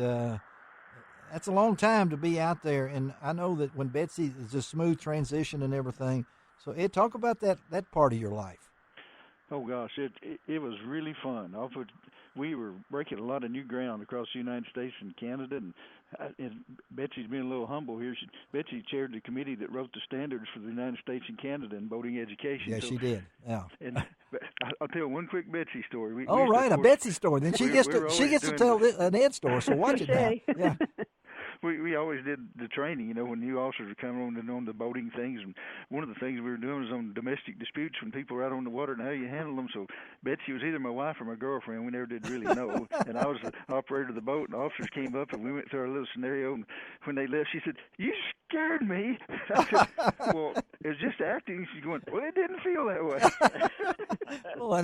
that's a long time to be out there. And I know that when Betsy is a smooth transition and everything. So, Ed, talk about that part of your life. Oh, gosh, it was really fun. We were breaking a lot of new ground across the United States and Canada, and Betsy's being a little humble here. Betsy chaired the committee that wrote the standards for the United States and Canada in boating education. Yeah, she did. Yeah. And I'll tell one quick Betsy story. A Betsy story. Then she gets to tell an Ed story. So watch it now. Yeah. We always did the training, when new officers were coming on the boating things, and one of the things we were doing was on domestic disputes when people were out on the water and how you handle them. So Betsy was either my wife or my girlfriend. We never did really know. And I was the operator of the boat, and the officers came up, and we went through our little scenario. And when they left, she said, "You scared me." I said, "Well, it was just acting." She's going, "Well, it didn't feel that way." Well,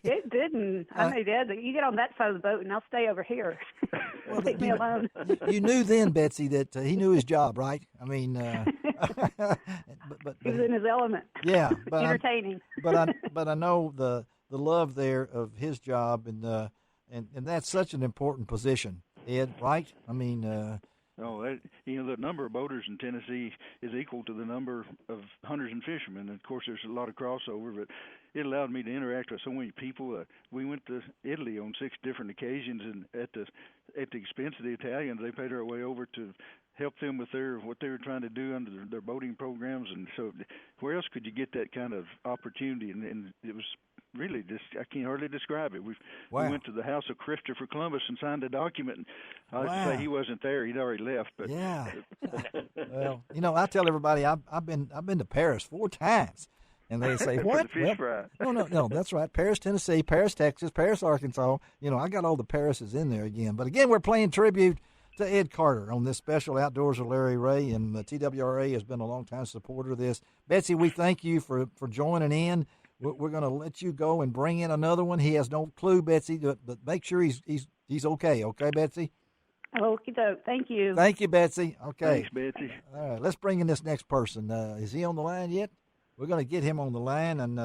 it didn't. I made Ed, you get on that side of the boat, and I'll stay over here. Leave me alone. You knew then, Betsy, that he knew his job, right? I mean, but he was in his element. Yeah, but entertaining. But I know the love there of his job, and that's such an important position, Ed. Right? I mean. The number of boaters in Tennessee is equal to the number of hunters and fishermen. And of course, there's a lot of crossover, but it allowed me to interact with so many people. We went to Italy on 6 different occasions, and at the expense of the Italians, they paid our way over to help them with what they were trying to do under their boating programs. And so, where else could you get that kind of opportunity? And it was really just, I can't hardly describe it. We went to the house of Christopher Columbus and signed a document. And I like to say he wasn't there; he'd already left. But yeah, well, I tell everybody I've been to Paris 4 times, and they say what? No, that's right. Paris, Tennessee, Paris, Texas, Paris, Arkansas. I got all the Parises in there again. But again, we're playing tribute to Ed Carter on this special Outdoors with Larry Rea, and the TWRA has been a long-time supporter of this. Betsy, we thank you for joining in. We're going to let you go and bring in another one. He has no clue, Betsy, but make sure he's okay. Okay, Betsy? Okie doke. Thank you. Thank you, Betsy. Okay. Thanks, Betsy. All right, let's bring in this next person. Is he on the line yet? We're going to get him on the line, and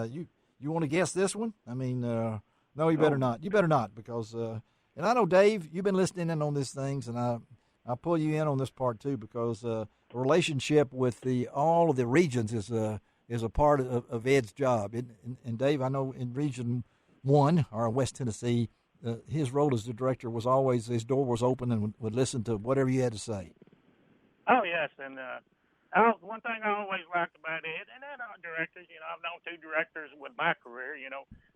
you want to guess this one? I mean, no, you better not. You better not, because and I know, Dave, you've been listening in on these things, and I'll pull you in on this part too, because the relationship with all of the regions is a part of Ed's job. And Dave, I know in Region 1, or West Tennessee, his role as the director was always, his door was open and would listen to whatever you had to say. Oh, yes, and One thing I always liked about Ed, and then directors, I've known two directors with my career,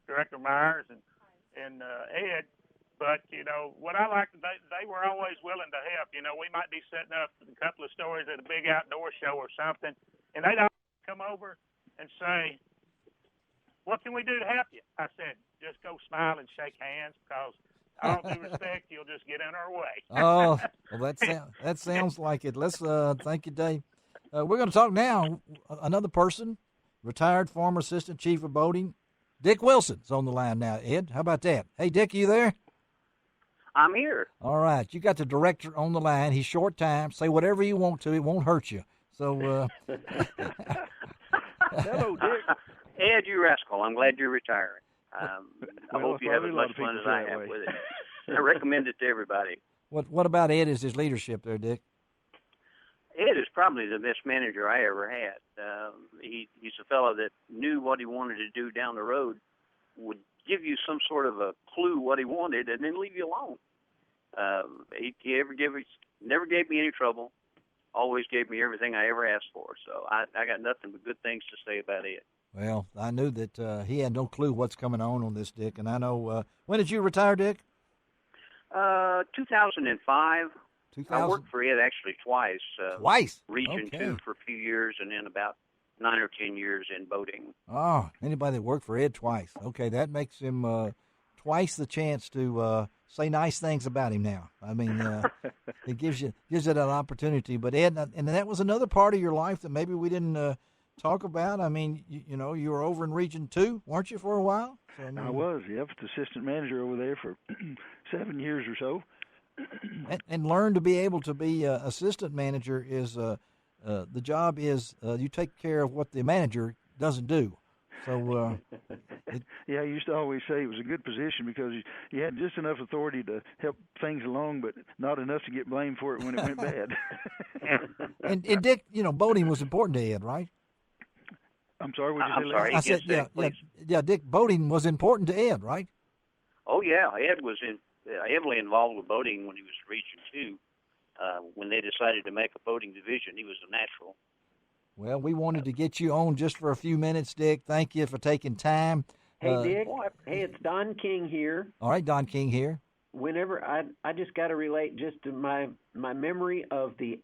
Director Myers and Ed. But, what I liked, they were always willing to help. We might be setting up a couple of stories at a big outdoor show or something, and they'd always come over and say, what can we do to help you? I said, just go smile and shake hands, because all due respect, you'll just get in our way. Oh, well, that sounds like it. Let's thank you, Dave. We're going to talk now. Another person, retired former assistant chief of boating, Dick Wilson's on the line now. Ed, how about that? Hey, Dick, you there? I'm here. All right, you got the director on the line. He's short time. Say whatever you want to. It won't hurt you. So, hello, Dick. Ed, you rascal. I'm glad you're retiring. I hope you have as much fun as I have with it. I recommend it to everybody. What about Ed as his leadership there, Dick? Ed is probably the best manager I ever had. He's a fellow that knew what he wanted to do down the road, would give you some sort of a clue what he wanted, and then leave you alone. He never gave me any trouble. Always gave me everything I ever asked for. So I got nothing but good things to say about Ed. Well, I knew that he had no clue what's coming on this, Dick. And I know, when did you retire, Dick? 2005. I worked for Ed actually twice. Twice? Region 2 for a few years, and then about 9 or 10 years in boating. Oh, anybody that worked for Ed twice. Okay, that makes him twice the chance to say nice things about him now. I mean, it gives it an opportunity. But Ed, and that was another part of your life that maybe we didn't talk about. I mean, you were over in Region 2, weren't you, for a while? So, I was, the assistant manager over there for 7 years or so. And learn to be able to be assistant manager is the job is you take care of what the manager doesn't do. So yeah, I used to always say it was a good position because you had just enough authority to help things along, but not enough to get blamed for it when it went bad. and Dick, boating was important to Ed, right? I'm sorry, what did you say? Sorry, I said, yeah, Dick, boating was important to Ed, right? Oh yeah, Ed was heavily involved with boating when he was Region 2. When they decided to make a boating division, he was a natural. Well, we wanted to get you on just for a few minutes, Dick. Thank you for taking time. Hey, Dick. Hey, it's Don King here. All right, Don King here. Whenever I just got to relate just to my memory of the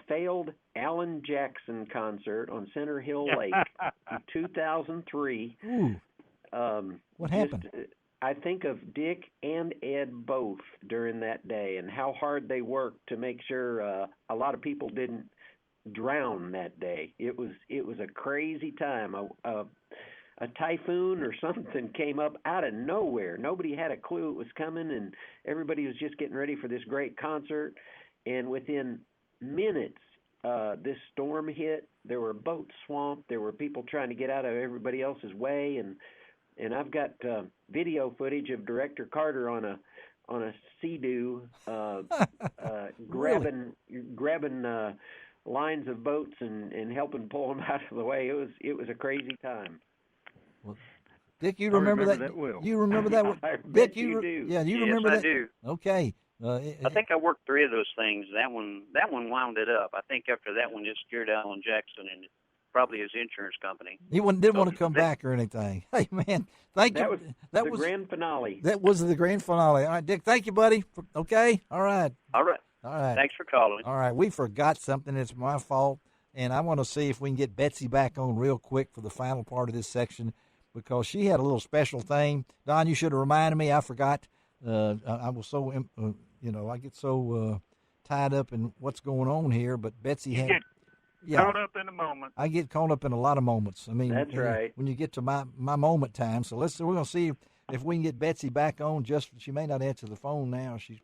failed Alan Jackson concert on Center Hill Lake in 2003. Ooh. What happened? I think of Dick and Ed both during that day and how hard they worked to make sure a lot of people didn't drown that day. It was a crazy time. A typhoon or something came up out of nowhere. Nobody had a clue it was coming, and everybody was just getting ready for this great concert. And within minutes, this storm hit. There were boats swamped. There were people trying to get out of everybody else's way, and I've got video footage of Director Carter on a Sea-Doo grabbing lines of boats and helping pull them out of the way. It was a crazy time. Well, Dick, you remember that well. You remember that? Dick, you do. Yeah, you yes, remember that? I do. Okay. I think I worked 3 of those things. That one wound it up. I think after that one, it scared Alan Jackson and probably his insurance company. He didn't want to come back or anything. Hey, man, thank you. That was the grand finale. That was the grand finale. All right, Dick, thank you, buddy. Okay? All right. All right. All right. Thanks for calling. All right. We forgot something. It's my fault. And I want to see if we can get Betsy back on real quick for the final part of this section because she had a little special thing. Don, you should have reminded me. I forgot. I was so, I get so tied up in what's going on here. But Betsy had. Caught up in a moment. I get caught up in a lot of moments. I mean, that's right. When you get to my moment time. So we're going to see if we can get Betsy back on. She may not answer the phone now. She's,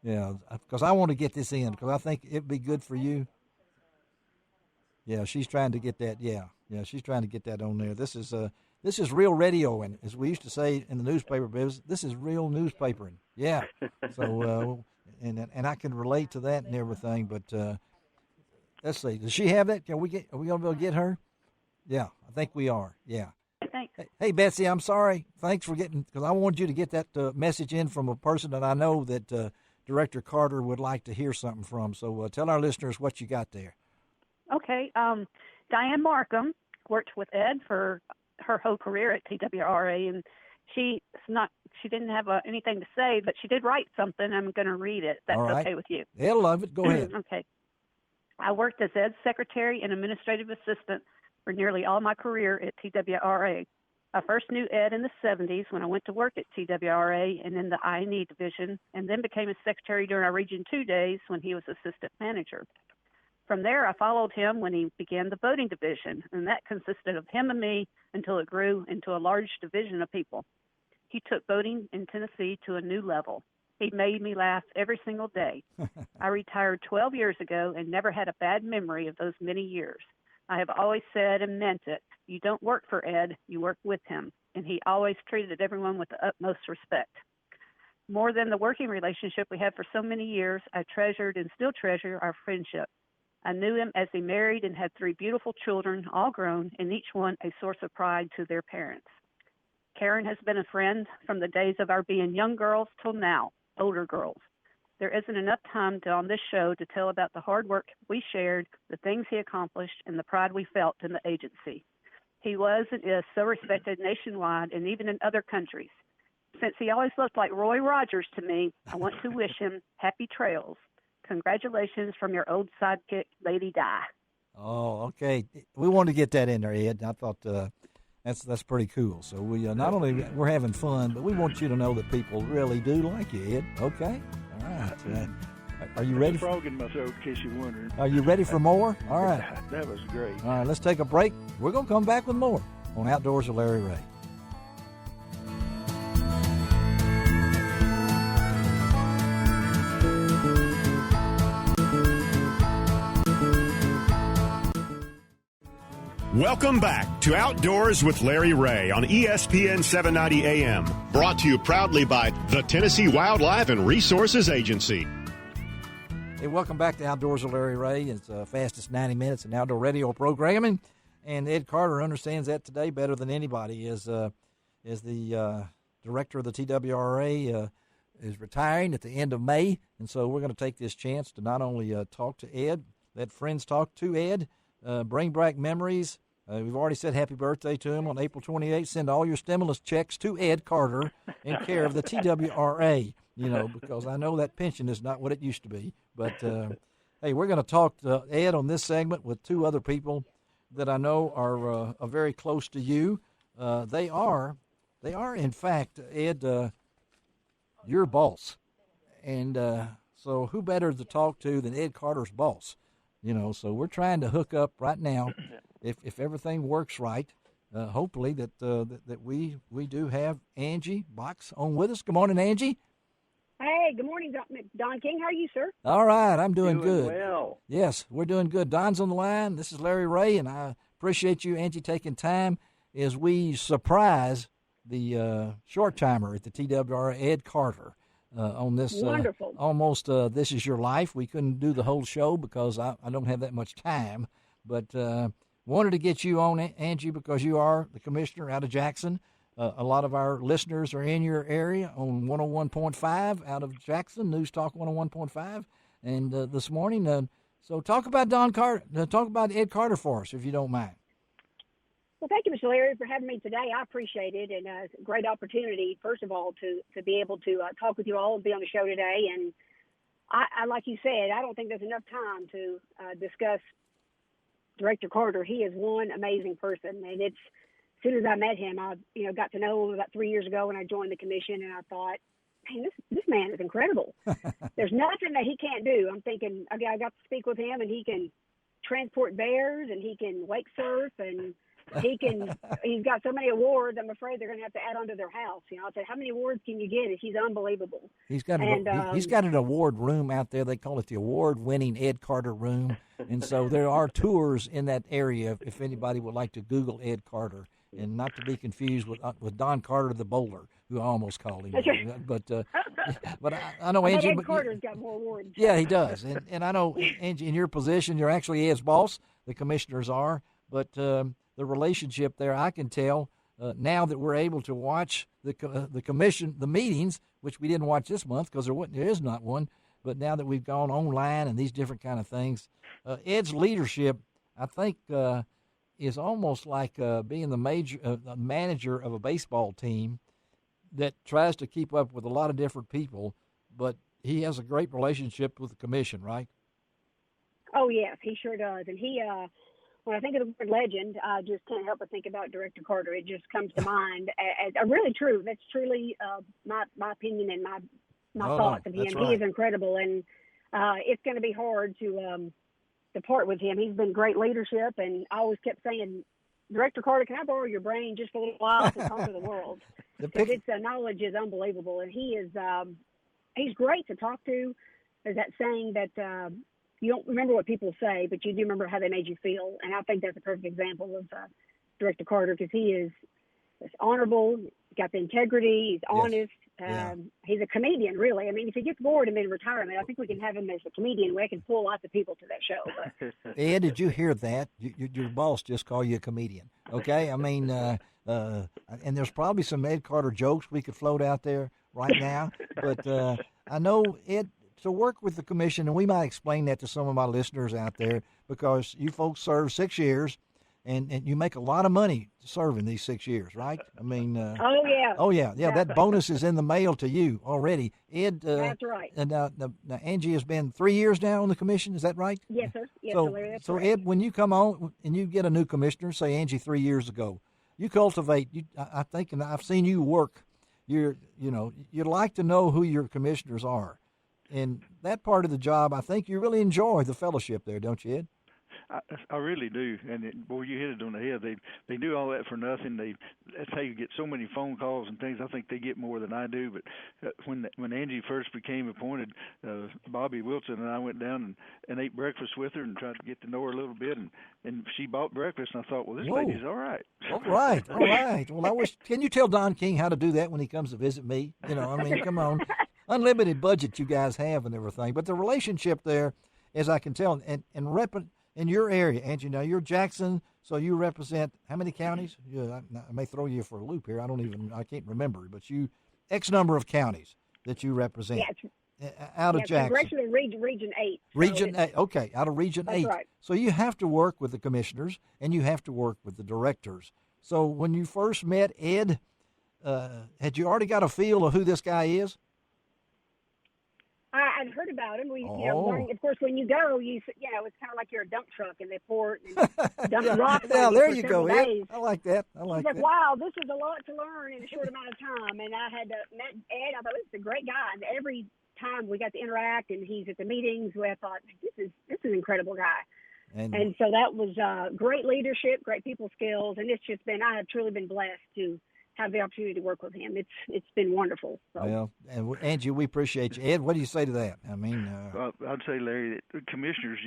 because I want to get this in because I think it'd be good for you. Yeah, she's trying to get that. Yeah, she's trying to get that on there. This is real radio, and as we used to say in the newspaper business, this is real newspapering. Yeah. So and I can relate to that and everything, but. Let's see. Does she have that? Are we going to be able to get her? Yeah, I think we are. Yeah. Thanks. Hey, Betsy, I'm sorry. Thanks for because I wanted you to get that message in from a person that I know that Director Carter would like to hear something from. So tell our listeners what you got there. Okay. Diane Markham worked with Ed for her whole career at TWRA, and she didn't have anything to say, but she did write something. I'm going to read it. That's okay with you. Ed, love it. Go ahead. Okay. I worked as Ed's secretary and administrative assistant for nearly all my career at TWRA. I first knew Ed in the 70s when I went to work at TWRA and in the I&E division, and then became his secretary during our Region 2 days when he was assistant manager. From there, I followed him when he began the boating division, and that consisted of him and me until it grew into a large division of people. He took boating in Tennessee to a new level. He made me laugh every single day. I retired 12 years ago and never had a bad memory of those many years. I have always said and meant it, you don't work for Ed, you work with him, and he always treated everyone with the utmost respect. More than the working relationship we had for so many years, I treasured and still treasure our friendship. I knew him as he married and had 3 beautiful children, all grown, and each one a source of pride to their parents. Karen has been a friend from the days of our being young girls till now, older girls. There isn't enough time on this show to tell about the hard work we shared, the things he accomplished, and the pride we felt in the agency. He was and is so respected nationwide and even in other countries. Since he always looked like Roy Rogers to me, I want to wish him happy trails. Congratulations from your old sidekick, Lady Di. Oh, okay. We wanted to get that in there, Ed. I thought that's pretty cool. So we not only we're having fun, but we want you to know that people really do like you, Ed. Okay? All right. Are you ready? Frogging myself, in case you're wondering. Are you ready for more? All right. That was great. All right, let's take a break. We're going to come back with more on Outdoors with Larry Rea. Welcome back to Outdoors with Larry Rea on ESPN 790 AM. Brought to you proudly by the Tennessee Wildlife and Resources Agency. Hey, welcome back to Outdoors with Larry Rea. It's the fastest 90 minutes in outdoor radio programming. And Ed Carter understands that today better than anybody. Is the director of the TWRA is retiring at the end of May. And so we're going to take this chance to not only talk to Ed, let friends talk to Ed, bring back memories. We've already said happy birthday to him on April 28th. Send all your stimulus checks to Ed Carter in care of the TWRA, because I know that pension is not what it used to be. But, hey, we're going to talk to Ed on this segment with 2 other people that I know are very close to you. They are, in fact, Ed, your boss. And so who better to talk to than Ed Carter's boss? So we're trying to hook up right now. If everything works right, hopefully that we do have Angie Box on with us. Good morning, Angie. Hey, good morning, Don King. How are you, sir? All right, I'm doing good. Well. Yes, we're doing good. Don's on the line. This is Larry Rea, and I appreciate you, Angie, taking time as we surprise the short timer at the TWRA, Ed Carter. On this wonderful almost This Is Your Life. We couldn't do the whole show because I don't have that much time, but wanted to get you on, Angie, because you are the commissioner out of Jackson. A lot of our listeners are in your area on 101.5 out of Jackson, News Talk 101.5, and this morning. So talk about talk about Ed Carter for us, if you don't mind. Well, thank you, Mr. Larry, for having me today. I appreciate it, and it's a great opportunity, first of all, to be able to talk with you all and be on the show today. And I like you said, I don't think there's enough time to discuss Director Carter. He is one amazing person, and as soon as I met him, I got to know him about 3 years ago when I joined the commission, and I thought, man, this man is incredible. There's nothing that he can't do. I'm thinking, okay, I got to speak with him, and he can transport bears, and he can wake surf, and he's got so many awards, I'm afraid they're going to have to add on to their house. I said, how many awards can you get? He's unbelievable. He's got an award room out there. They call it the award-winning Ed Carter room. And so there are tours in that area if anybody would like to Google Ed Carter. And not to be confused with Don Carter the bowler, who I almost called him. But I know Angie. Ed Carter's got more awards. Yeah, he does. And I know, Angie, in your position, you're actually Ed's boss. The commissioners are. But the relationship there, I can tell now that we're able to watch the commission, the meetings, which we didn't watch this month because there is not one. But now that we've gone online and these different kind of things, Ed's leadership I think is almost like being the manager of a baseball team that tries to keep up with a lot of different people, but he has a great relationship with the commission, right? Oh, yes, he sure does. And he, when I think of the word legend, I just can't help but think about Director Carter. It just comes to mind as really true. That's truly my opinion and my thoughts of him. Right. He is incredible, and it's going to be hard to part with him. He's been great leadership, and I always kept saying, Director Carter, can I borrow your brain just for a little while to conquer the world? Because its knowledge is unbelievable, and he is he's great to talk to. There's that saying that you don't remember what people say, but you do remember how they made you feel, and I think that's a perfect example of Director Carter, because he is honorable, got the integrity, he's honest. He's a comedian, really. I mean, if he gets bored and in retirement, I think we can have him as a comedian. We can pull lots of people to that show. But. Ed, did you hear that? Your boss just called you a comedian, okay? I mean, and there's probably some Ed Carter jokes we could float out there right now. But I know, Ed, to work with the commission, and we might explain that to some of my listeners out there, because you folks served 6 years, and you make a lot of money serving these 6 years, right? I mean, oh yeah, that bonus is in the mail to you already. Ed, that's right. And now Angie has been 3 years now on the commission. Is that right? Yes, sir. Yes, so, Larry, that's so right. Ed, when you come on and you get a new commissioner, say Angie 3 years ago, you cultivate. I think, and I've seen you work. You like to know who your commissioners are, and that part of the job, I think you really enjoy the fellowship there, don't you, Ed? I really do, and boy, you hit it on the head. They do all that for nothing. That's how you get so many phone calls and things. I think they get more than I do. But when Angie first became appointed, Bobby Wilson and I went down and ate breakfast with her and tried to get to know her a little bit. And she bought breakfast, and I thought, well, this lady's all right. All right. Well, can you tell Don King how to do that when he comes to visit me? I mean, come on. Unlimited budget you guys have and everything. But the relationship there, as I can tell, and in your area, Angie, now you're Jackson, so you represent how many counties? I may throw you for a loop here. I can't remember, but you X number of counties that you represent out of Jackson. Congressional Region 8. Region 8, okay, out of Region 8. Right. So you have to work with the commissioners and you have to work with the directors. So when you first met Ed, had you already got a feel of who this guy is? I'd heard about him. Of course, when you go, it's kind of like you're a dump truck, and they pour and dump rocks. Now there you go, Ed. Days. I like that. It's like, wow, this is a lot to learn in a short amount of time. And I had met Ed. I thought, this is a great guy. And every time we got to interact, and he's at the meetings, I thought, this is an incredible guy. And so that was great leadership, great people skills, and I have truly been blessed to have the opportunity to work with him. It's been wonderful. So. Well, and Angie, we appreciate you. Ed, what do you say to that? I mean, well, I'd say, Larry, that commissioners,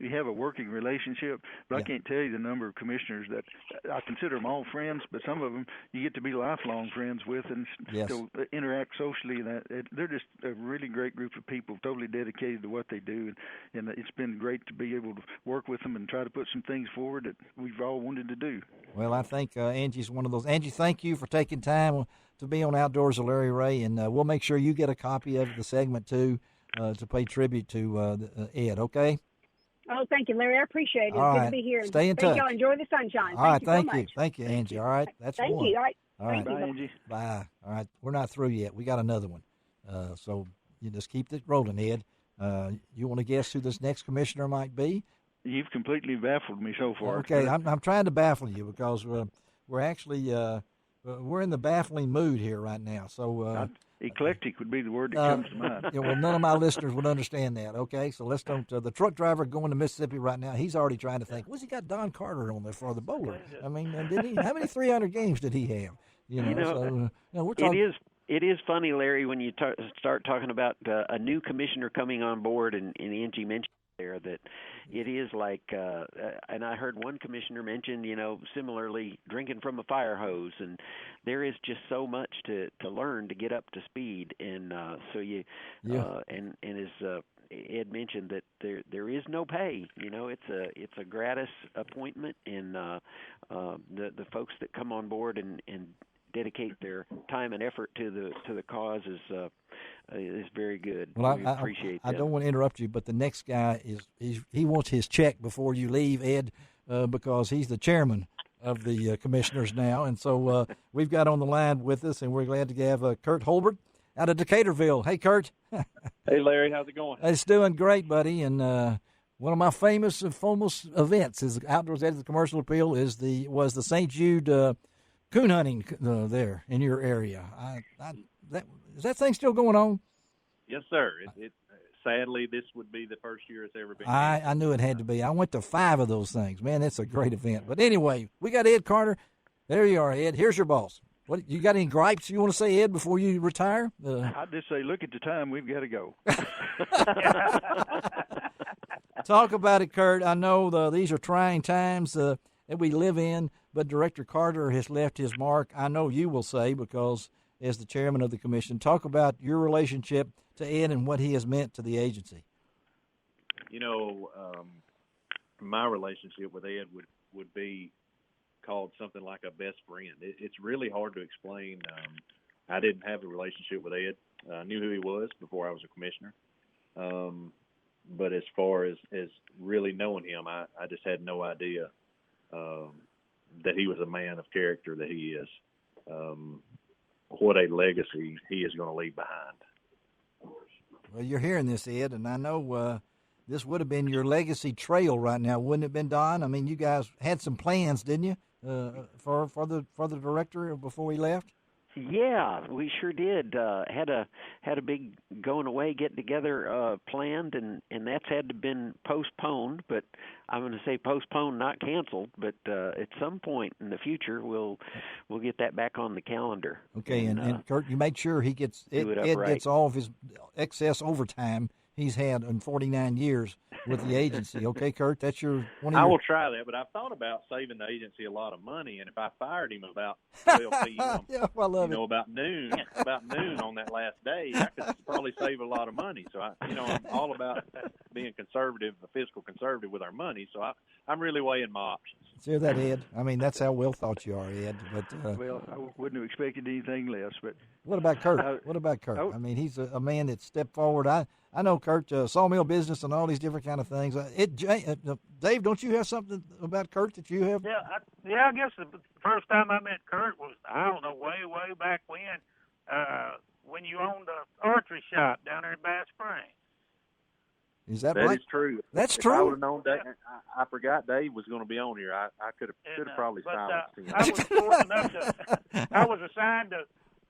we have a working relationship, but I can't tell you the number of commissioners that I consider them all friends, but some of them you get to be lifelong friends with and still interact socially. They're just a really great group of people, totally dedicated to what they do, and it's been great to be able to work with them and try to put some things forward that we've all wanted to do. Well, I think Angie's one of those. Angie, thank you for taking time to be on Outdoors with Larry Ray, and we'll make sure you get a copy of the segment too to pay tribute to Ed. Okay. Oh, thank you, Larry. I appreciate it. All Good right. to be here. Stay in touch. Thank y'all. Enjoy the sunshine. All right. Thank you. Thank you, Angie. All right. That's thank one. you. All right. All right. Bye, Angie. Bye. All right. We're not through yet. We got another one. So you just keep it rolling, Ed. You want to guess who this next commissioner might be? You've completely baffled me so far. Okay. I'm trying to baffle you because we're actually we're in the baffling mood here right now. So eclectic would be the word that comes to mind. Well, none of my listeners would understand that. Okay, so let's don't. The truck driver going to Mississippi right now, he's already trying to think. What's he got Don Carter on there for the bowler? I mean, did he? How many 300 games did he have? We're talking. It is funny, Larry, when you start talking about a new commissioner coming on board, and Angie mentioned there that it is like, and I heard one commissioner mention, similarly drinking from a fire hose, and there is just so much to learn to get up to speed, and and as Ed mentioned that there is no pay, it's a gratis appointment, and the folks that come on board and dedicate their time and effort to the cause is very good. Well, we appreciate that. I don't want to interrupt you, but the next guy he wants his check before you leave, Ed. because he's the chairman of the commissioners now. And so we've got on the line with us, and we're glad to have Kurt Holbert out of Decaturville. Hey, Kurt. Hey, Larry. How's it going? It's doing great, buddy. And one of my famous and foremost events is Outdoors at the Commercial Appeal was the St. Jude coon hunting there in your area. Is that thing still going on? Yes, sir. Sadly, this would be the first year it's ever been. I knew it had to be. I went to 5 of those things. Man, it's a great event. But anyway, we got Ed Carter. There you are, Ed. Here's your boss. What you got any gripes you want to say, Ed, before you retire? I'd just say, look at the time. We've got to go. Talk about it, Kurt. I know these are trying times that we live in, but Director Carter has left his mark. I know you will say, because as the chairman of the commission, talk about your relationship to Ed and what he has meant to the agency. My relationship with Ed would be called something like a best friend. It's really hard to explain. I didn't have a relationship with Ed. I knew who he was before I was a commissioner. But as far as really knowing him, I just had no idea that he was a man of character that he is. What a legacy he is going to leave behind. Well, you're hearing this, Ed, and I know this would have been your legacy trail right now, wouldn't it have been, Don? I mean, you guys had some plans, didn't you, for the director before he left? Yeah, we sure did. Had a big going away, get together planned, and that's had to been postponed. But I'm going to say postponed, not canceled. But at some point in the future, we'll get that back on the calendar. Okay, and Kurt, you make sure Ed gets all of his excess overtime he's had in 49 years with the agency. Okay, Kurt, that's I will try that, but I've thought about saving the agency a lot of money, and if I fired him about 12 p.m., about noon on that last day, I could probably save a lot of money. So I'm all about being conservative, fiscal conservative with our money. So I'm really weighing my options. See that, Ed? I mean, that's how well thought you are, Ed. But well, I wouldn't have expected anything less. But what about Kurt? I mean, he's a man that stepped forward. I know Kurt, sawmill business and all these different kind of things. Dave, don't you have something about Kurt that you have? Yeah, I guess the first time I met Kurt was, I don't know, way back when you owned the archery shop down there in Bass Springs. Is that right? That is true. That's if I true. would have known that, I forgot Dave was going to be on here. I could have probably silenced him. I was fortunate enough to. I was assigned to.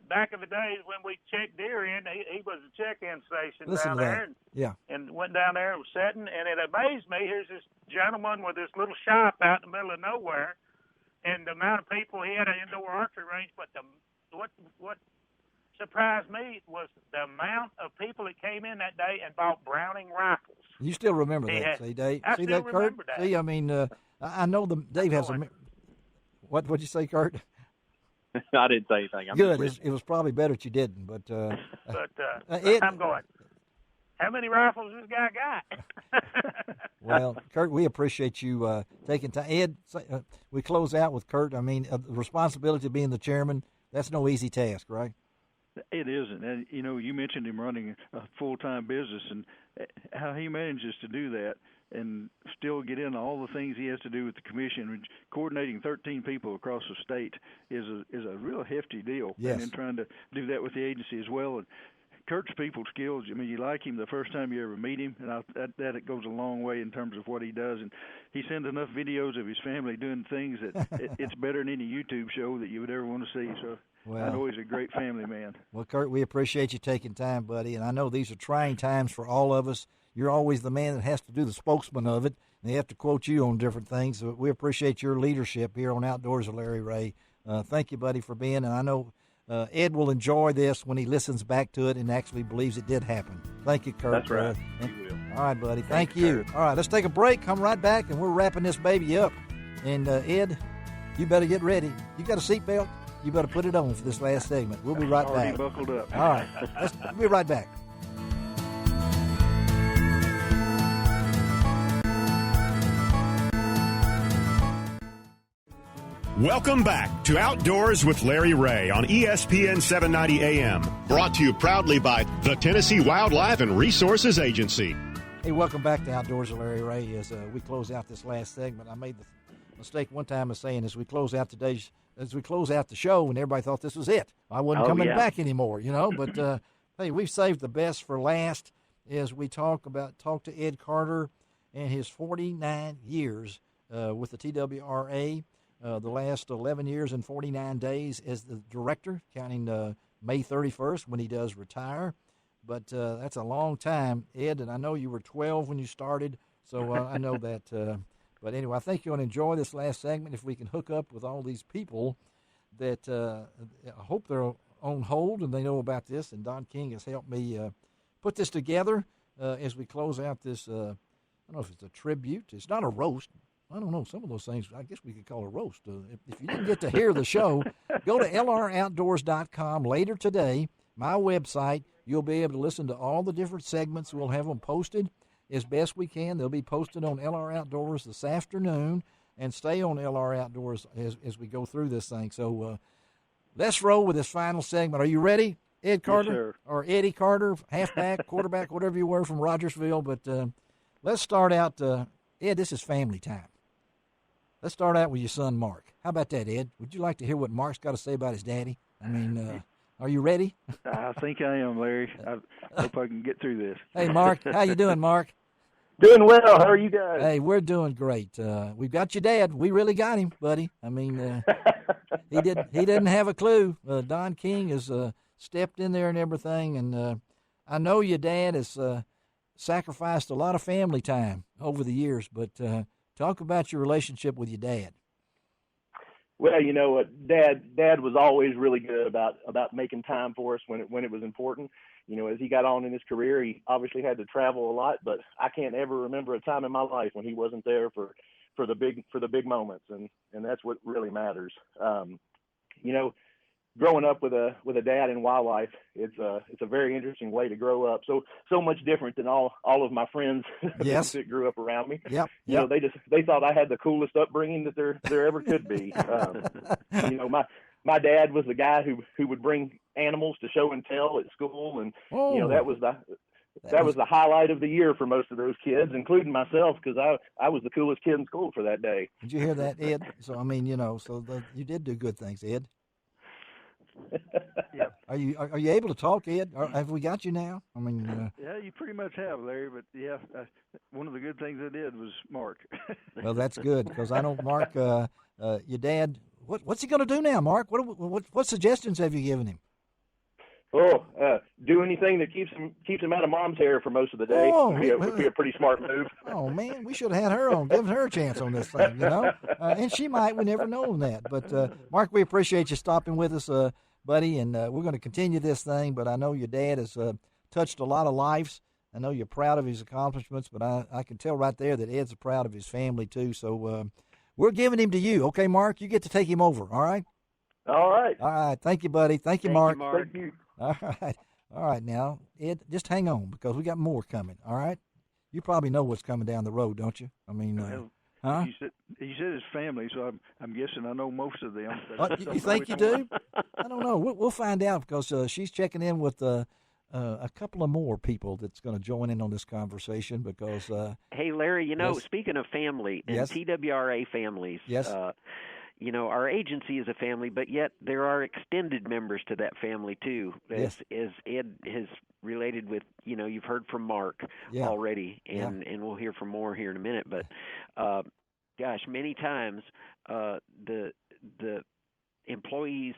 Back in the days when we checked deer in, he was a check-in station down there. And went down there and was sitting, and it amazed me. Here's this gentleman with this little shop out in the middle of nowhere, and the amount of people he had an indoor archery range. But what surprised me was the amount of people that came in that day and bought Browning rifles. You still remember that, see, Dave? I see still that, Kurt? remember that. See, I mean, I know Dave has a. What'd you say, Kurt? I didn't say anything. Good. It was probably better that you didn't. But I'm going, how many rifles this guy got? Well, Kurt, we appreciate you taking time. Ed, we close out with Kurt. I mean, the responsibility of being the chairman, that's no easy task, right? It isn't. And, you mentioned him running a full-time business and how he manages to do that and still get in all the things he has to do with the commission. Coordinating 13 people across the state is a real hefty deal. Yes. And then trying to do that with the agency as well. And Kurt's people skills, I mean, you like him the first time you ever meet him, and that it goes a long way in terms of what he does. And he sends enough videos of his family doing things that it's better than any YouTube show that you would ever want to see. So I know he's a great family man. Well, Kurt, we appreciate you taking time, buddy. And I know these are trying times for all of us. You're always the man that has to do the spokesman of it. And they have to quote you on different things. So we appreciate your leadership here on Outdoors with Larry Rea. Thank you, buddy, for being. And I know Ed will enjoy this when he listens back to it and actually believes it did happen. Thank you, Kurt. That's right. He will. All right, buddy. Thank you. All right, let's take a break. Come right back, and we're wrapping this baby up. And, Ed, you better get ready. You got a seatbelt? You better put it on for this last segment. We'll be right back. Buckled up. All right. We'll be right back. Welcome back to Outdoors with Larry Rea on ESPN 790 AM. Brought to you proudly by the Tennessee Wildlife and Resources Agency. Hey, welcome back to Outdoors with Larry Rea. As we close out this last segment, I made mistake one time of saying as we close out the show, and everybody thought this was it. I wasn't coming back anymore, But hey, we've saved the best for last as we talk to Ed Carter and his 49 years with the TWRA. The last 11 years and 49 days as the director, counting May 31st when he does retire. But that's a long time, Ed, and I know you were 12 when you started, so I know that. But anyway, I think you'll enjoy this last segment if we can hook up with all these people that I hope they're on hold and they know about this. And Don King has helped me put this together as we close out this, I don't know if it's a tribute. It's not a roast. I don't know. Some of those things I guess we could call a roast. If you didn't get to hear the show, go to lroutdoors.com later today, my website. You'll be able to listen to all the different segments. We'll have them posted as best we can. They'll be posted on LR Outdoors this afternoon and stay on LR Outdoors as we go through this thing. So let's roll with this final segment. Are you ready, Ed Carter? Yes, sir. Or Eddie Carter, halfback, quarterback, whatever you were from Rogersville. But let's start out. Ed, this is family time. Let's start out with your son, Mark. How about that, Ed? Would you like to hear what Mark's got to say about his daddy? I mean, are you ready? I think I am, Larry. I hope I can get through this. Hey, Mark. How you doing, Mark? Doing well. How are you guys? Hey, we're doing great. We've got your dad. We really got him, buddy. I mean, he didn't have a clue. Don King has stepped in there and everything, and I know your dad has sacrificed a lot of family time over the years, but talk about your relationship with your dad. Well, you know what, Dad was always really good about making time for us when it was important. You know, as he got on in his career, he obviously had to travel a lot, but I can't ever remember a time in my life when he wasn't there for the big moments, and that's what really matters. You know, growing up with a dad in wildlife, it's a very interesting way to grow up. So much different than all of my friends yes. that grew up around me. Yep. You know, they thought I had the coolest upbringing that there ever could be. You know, my dad was the guy who would bring animals to show and tell at school, and you know that was the highlight of the year for most of those kids, including myself, because I was the coolest kid in school for that day. Did you hear that, Ed? So I mean, you know, you did do good things, Ed. Yep. Are you able to talk, Ed? Have we got you now? I mean, yeah, you pretty much have, Larry. But yeah, one of the good things I did was Mark. Well, that's good because I know Mark. Your dad. What's he going to do now, Mark? What suggestions have you given him? Do anything that keeps him out of Mom's hair for most of the day. Would be a pretty smart move. Oh man, we should have had her on, given her a chance on this thing, you know. And she might. We never know that. But Mark, we appreciate you stopping with us, buddy. And we're going to continue this thing. But I know your dad has touched a lot of lives. I know you're proud of his accomplishments, but I can tell right there that Ed's proud of his family too. So we're giving him to you, okay, Mark? You get to take him over. All right. All right. All right. Thank you, buddy. Thank you, Mark. Thank you. All right. All right, now, Ed, just hang on because we got more coming, all right? You probably know what's coming down the road, don't you? I mean, huh? You said his family, so I'm guessing I know most of them. You think you do? I don't know. We'll find out because she's checking in with a couple of more people that's going to join in on this conversation because hey, Larry, you know, yes. Speaking of family and yes. TWRA families, yes. You know, our agency is a family, but yet there are extended members to that family too. As Ed has related with, you know, you've heard from Mark already, and we'll hear from more here in a minute. But gosh, many times the employees'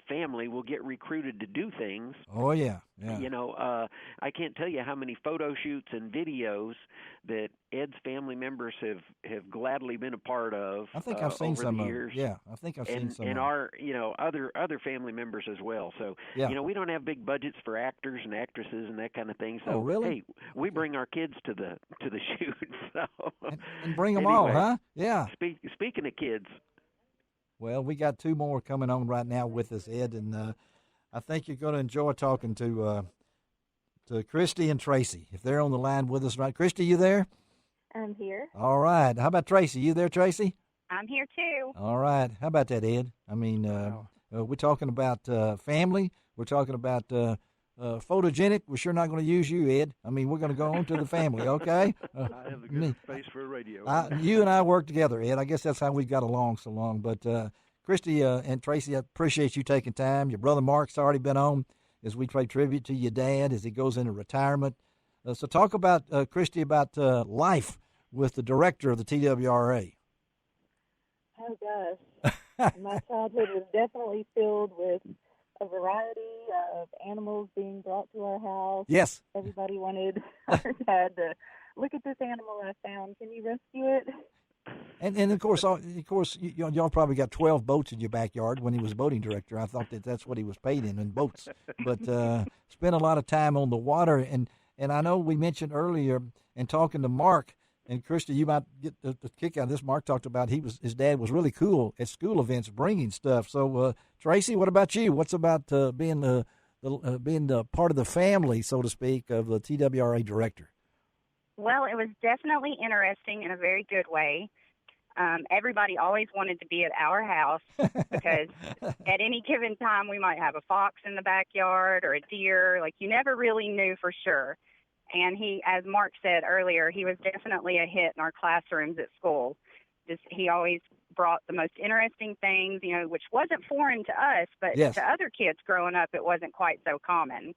family will get recruited to do things. Oh yeah. You know, I can't tell you how many photo shoots and videos that Ed's family members have gladly been a part of. I think I've seen over some the of years. Yeah, I think I've seen some. And our, you know, other family members as well. So, you know, we don't have big budgets for actors and actresses and that kind of thing. So, really? Hey, we bring our kids to the shoot. So and bring them anyway, all, huh? Yeah. Speaking of kids. Well, we got two more coming on right now with us, Ed, and I think you're going to enjoy talking to Christy and Tracy if they're on the line with us. Right, Christy, you there? I'm here. All right. How about Tracy? You there, Tracy? I'm here too. All right. How about that, Ed? I mean, we're talking about family. We're talking about photogenic, we're sure not going to use you, Ed. I mean, we're going to go on to the family, okay? I have the good face for a radio. You and I work together, Ed. I guess that's how we got along so long. But Christy and Tracy, I appreciate you taking time. Your brother Mark's already been on as we pay tribute to your dad as he goes into retirement. So talk about, Christy, about life with the director of the TWRA. Oh, gosh. My childhood was definitely filled with a variety of animals being brought to our house. Yes. Everybody wanted our dad to look at this animal I found. Can you rescue it? And of course, y'all probably got 12 boats in your backyard when he was boating director. I thought that's what he was paid in boats. But spent a lot of time on the water. And I know we mentioned earlier in talking to Mark, and Christy, you might get the kick out of this. Mark talked about his dad was really cool at school events bringing stuff. So, Tracy, what about you? What's about being the part of the family, so to speak, of the TWRA director? Well, it was definitely interesting in a very good way. Everybody always wanted to be at our house because at any given time we might have a fox in the backyard or a deer. Like, you never really knew for sure. And he, as Mark said earlier, he was definitely a hit in our classrooms at school. He always brought the most interesting things, which wasn't foreign to us, but yes. to other kids growing up, it wasn't quite so common.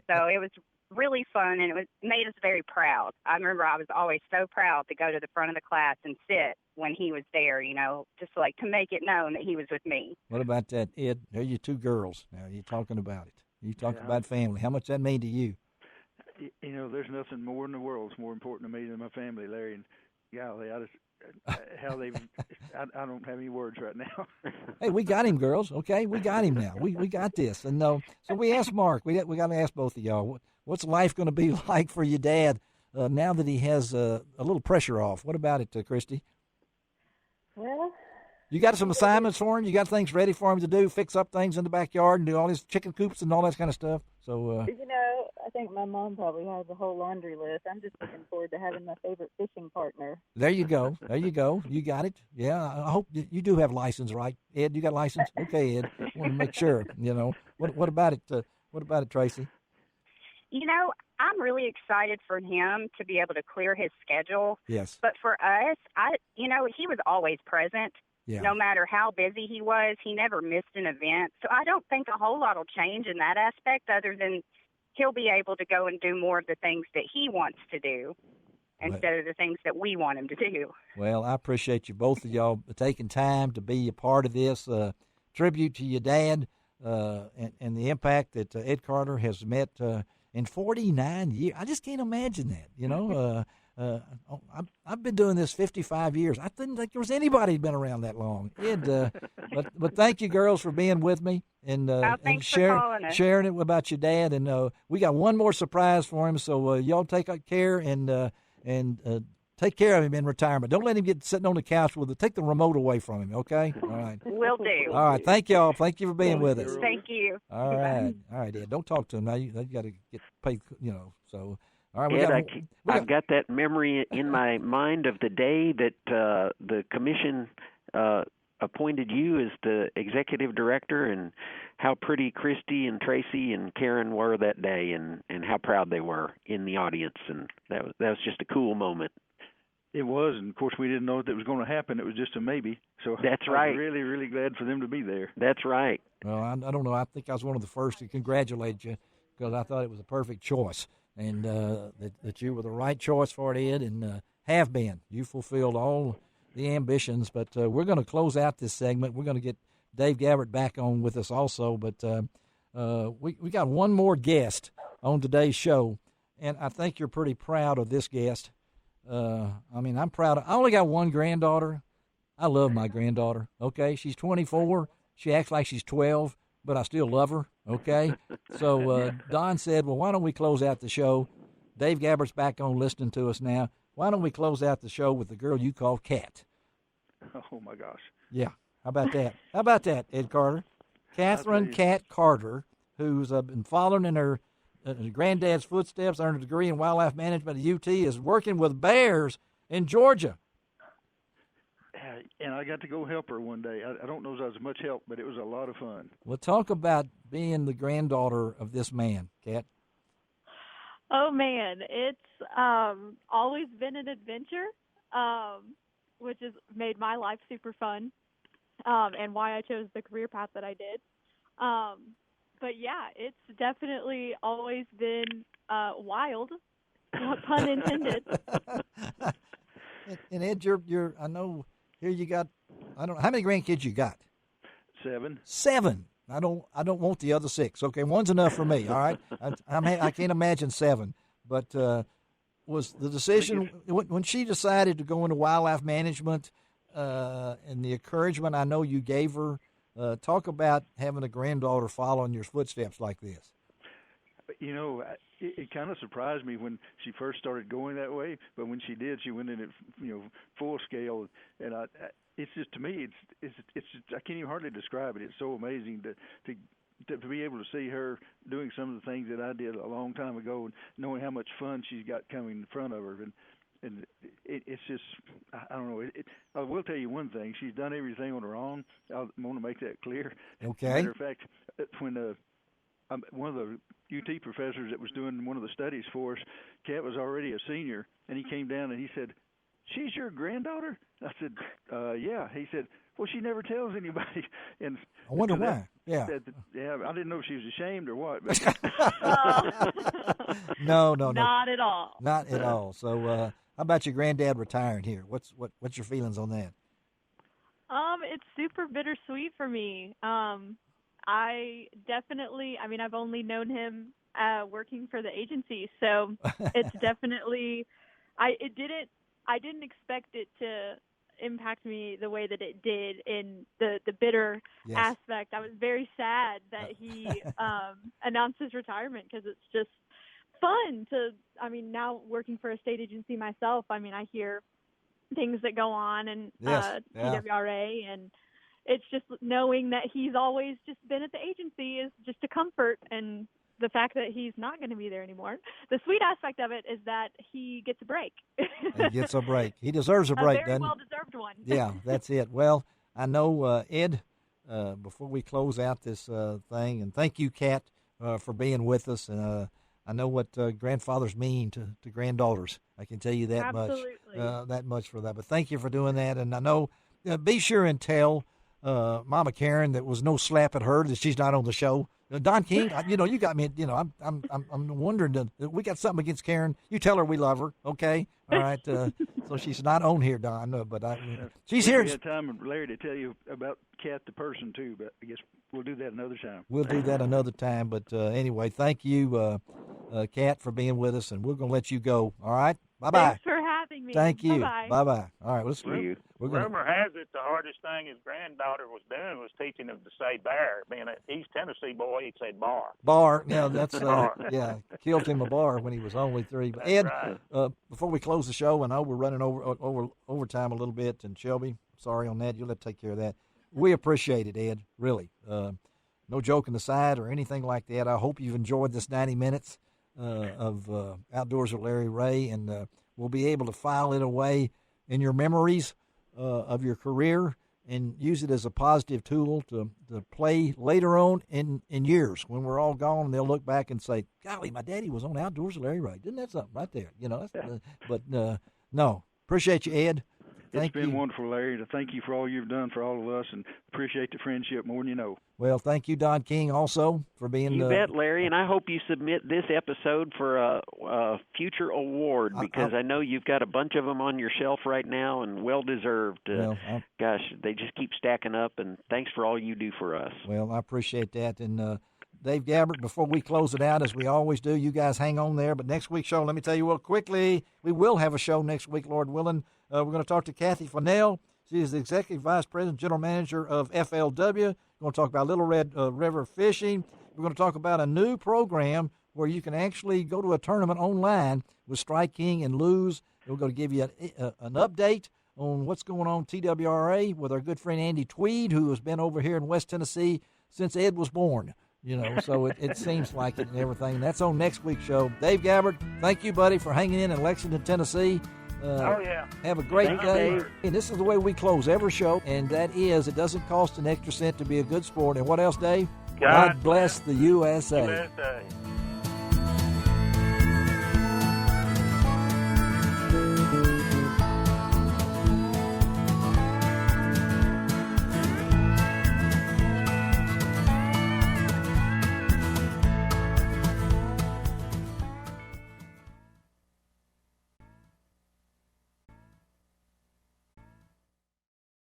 So it was really fun, and it made us very proud. I remember I was always so proud to go to the front of the class and sit when he was there, just like to make it known that he was with me. What about that, Ed? There are your two girls. Now you're talking about it. You talking about family. How much that mean to you? There's nothing more in the world that's more important to me than my family, Larry. And golly, I don't have any words right now. Hey, we got him, girls. Okay, we got him now. We got this. And so we asked Mark. We got to ask both of y'all. What's life going to be like for your dad now that he has a little pressure off? What about it, Christy? Well, you got some assignments for him. You got things ready for him to do, fix up things in the backyard and do all his chicken coops and all that kind of stuff. So, I think my mom probably has a whole laundry list. I'm just looking forward to having my favorite fishing partner. There you go. You got it. Yeah, I hope you do have license, right? Ed, you got license? Okay, Ed. I want to make sure, What about it? What about it, Tracy? I'm really excited for him to be able to clear his schedule. Yes. But for us, he was always present. Yeah. No matter how busy he was, he never missed an event. So I don't think a whole lot will change in that aspect other than he'll be able to go and do more of the things that he wants to do instead of the things that we want him to do. Well, I appreciate you, both of y'all, taking time to be a part of this tribute to your dad and the impact that Ed Carter has met in 49 years. I just can't imagine that, I've been doing this 55 years. I didn't think there was anybody who'd been around that long. Ed, but thank you, girls, for being with me and sharing it about your dad. And we got one more surprise for him, so y'all take care and take care of him in retirement. Don't let him get sitting on the couch with it. Take the remote away from him, okay? All right. Will do. All right. Thank y'all. Thank you for being with us. Thank you. All right. All right, Ed. Don't talk to him now. You got to get paid, so... All right, Ed, I've got that memory in my mind of the day that the commission appointed you as the executive director, and how pretty Christy and Tracy and Karen were that day, and how proud they were in the audience, and that was just a cool moment. It was, and of course we didn't know that it was going to happen. It was just a maybe. So that's right. I was really, really glad for them to be there. That's right. Well, I don't know. I think I was one of the first to congratulate you because I thought it was a perfect choice. And that you were the right choice for it, Ed, and have been. You fulfilled all the ambitions. But we're going to close out this segment. We're going to get Dave Gabbert back on with us also. But we got one more guest on today's show, and I think you're pretty proud of this guest. I'm proud. I only got one granddaughter. I love my granddaughter, okay? She's 24. She acts like she's 12, but I still love her, okay? So Don said, well, why don't we close out the show? Dave Gabbert's back on listening to us now. Why don't we close out the show with the girl you call Kat? Oh, my gosh. Yeah. How about that? How about that, Ed Carter? Catherine Kat Carter, who's been following in her granddad's footsteps, earned a degree in wildlife management at UT, is working with bears in Georgia. and I got to go help her one day. I don't know if I was much help, but it was a lot of fun. Well, talk about being the granddaughter of this man, Kat. Oh, man, it's always been an adventure, which has made my life super fun, and why I chose the career path that I did. But, yeah, it's definitely always been wild, pun intended. And Ed, you're I know here you got, I don't know, how many grandkids you got? 7. 7. I don't want the other 6. Okay, one's enough for me. All right, I can't imagine 7. But was the decision when she decided to go into wildlife management and the encouragement I know you gave her? Talk about having a granddaughter follow in your footsteps like this. You know, it kind of surprised me when she first started going that way. But when she did, she went in at full scale, and it's just, to me, it's just, I can't even hardly describe it. It's so amazing to be able to see her doing some of the things that I did a long time ago, and knowing how much fun she's got coming in front of her, and it's just, I don't know. I will tell you one thing: she's done everything on her own. I want to make that clear. Okay. Matter of fact, when one of the UT professors that was doing one of the studies for us, Kat was already a senior, and he came down and he said, "She's your granddaughter?" I said, "Yeah." He said, "Well, she never tells anybody." And I wonder why. Yeah. I didn't know if she was ashamed or what. But No. Not at all. Not at all. So, how about your granddad retiring here? What's your feelings on that? It's super bittersweet for me. I've only known him working for the agency, so it's definitely, I didn't expect it to impact me the way that it did in the bitter aspect. I was very sad that he announced his retirement, because it's just fun to, now working for a state agency myself, I hear things that go on and TWRA, and it's just knowing that he's always just been at the agency is just a comfort, and the fact that he's not going to be there anymore. The sweet aspect of it is that he gets a break. He gets a break. He deserves a break, doesn't he? A very well-deserved one. Yeah, that's it. Well, I know, Ed, before we close out this thing, and thank you, Kat, for being with us. And I know what grandfathers mean to granddaughters. I can tell you that much for that. But thank you for doing that. And I know, be sure and tell Mama Karen that was no slap at her that she's not on the show. Don King, you got me. I'm wondering. We got something against Karen. You tell her we love her, okay? All right. So she's not on here, Don. But she's here. We had time, Larry, to tell you about Kat the person too. But I guess we'll do that another time. We'll do that another time. But anyway, thank you, Kat, for being with us, and we're gonna let you go. All right. Bye bye. Thanks for having me. Thank you. Bye bye. All right. Let's see. Rumor has it the hardest thing his granddaughter was doing was teaching him to say bear. Being an East Tennessee boy, he'd say bar. Bar. Yeah, that's killed him a bar when he was only 3. But Ed, before we close the show, I know we're running overtime a little bit, and Shelby, sorry on that. You'll have to take care of that. We appreciate it, Ed. Really. No joking aside or anything like that. I hope you've enjoyed this 90 minutes of Outdoors with Larry Rea, and we'll be able to file it away in your memories of your career and use it as a positive tool to play later on in years when we're all gone, and they'll look back and say, golly, my daddy was on Outdoors with Larry Rea. Isn't that something right there? But no, appreciate you, Ed. It's been wonderful, Larry. To thank you for all you've done for all of us, and appreciate the friendship more than you know. Well, thank you, Don King, also for being. You bet, Larry, and I hope you submit this episode for a future award, because I know you've got a bunch of them on your shelf right now, and well deserved. Gosh, they just keep stacking up, and thanks for all you do for us. Well, I appreciate that, and Dave Gabbert, before we close it out, as we always do, you guys hang on there. But next week's show, let me tell you real quickly, we will have a show next week, Lord willing. We're going to talk to Kathy Fennell. She is the Executive Vice President, General Manager of FLW. We're going to talk about Little Red River fishing. We're going to talk about a new program where you can actually go to a tournament online with Strike King and lose. We're going to give you an update on what's going on TWRA with our good friend Andy Tweed, who has been over here in West Tennessee since Ed was born. So it seems like it and everything. That's on next week's show. Dave Gabbert, thank you, buddy, for hanging in Lexington, Tennessee. Oh, yeah. Have a great Thanks, day. Dave. And this is the way we close every show, and that is it doesn't cost an extra cent to be a good sport. And what else, Dave? God bless the USA. USA.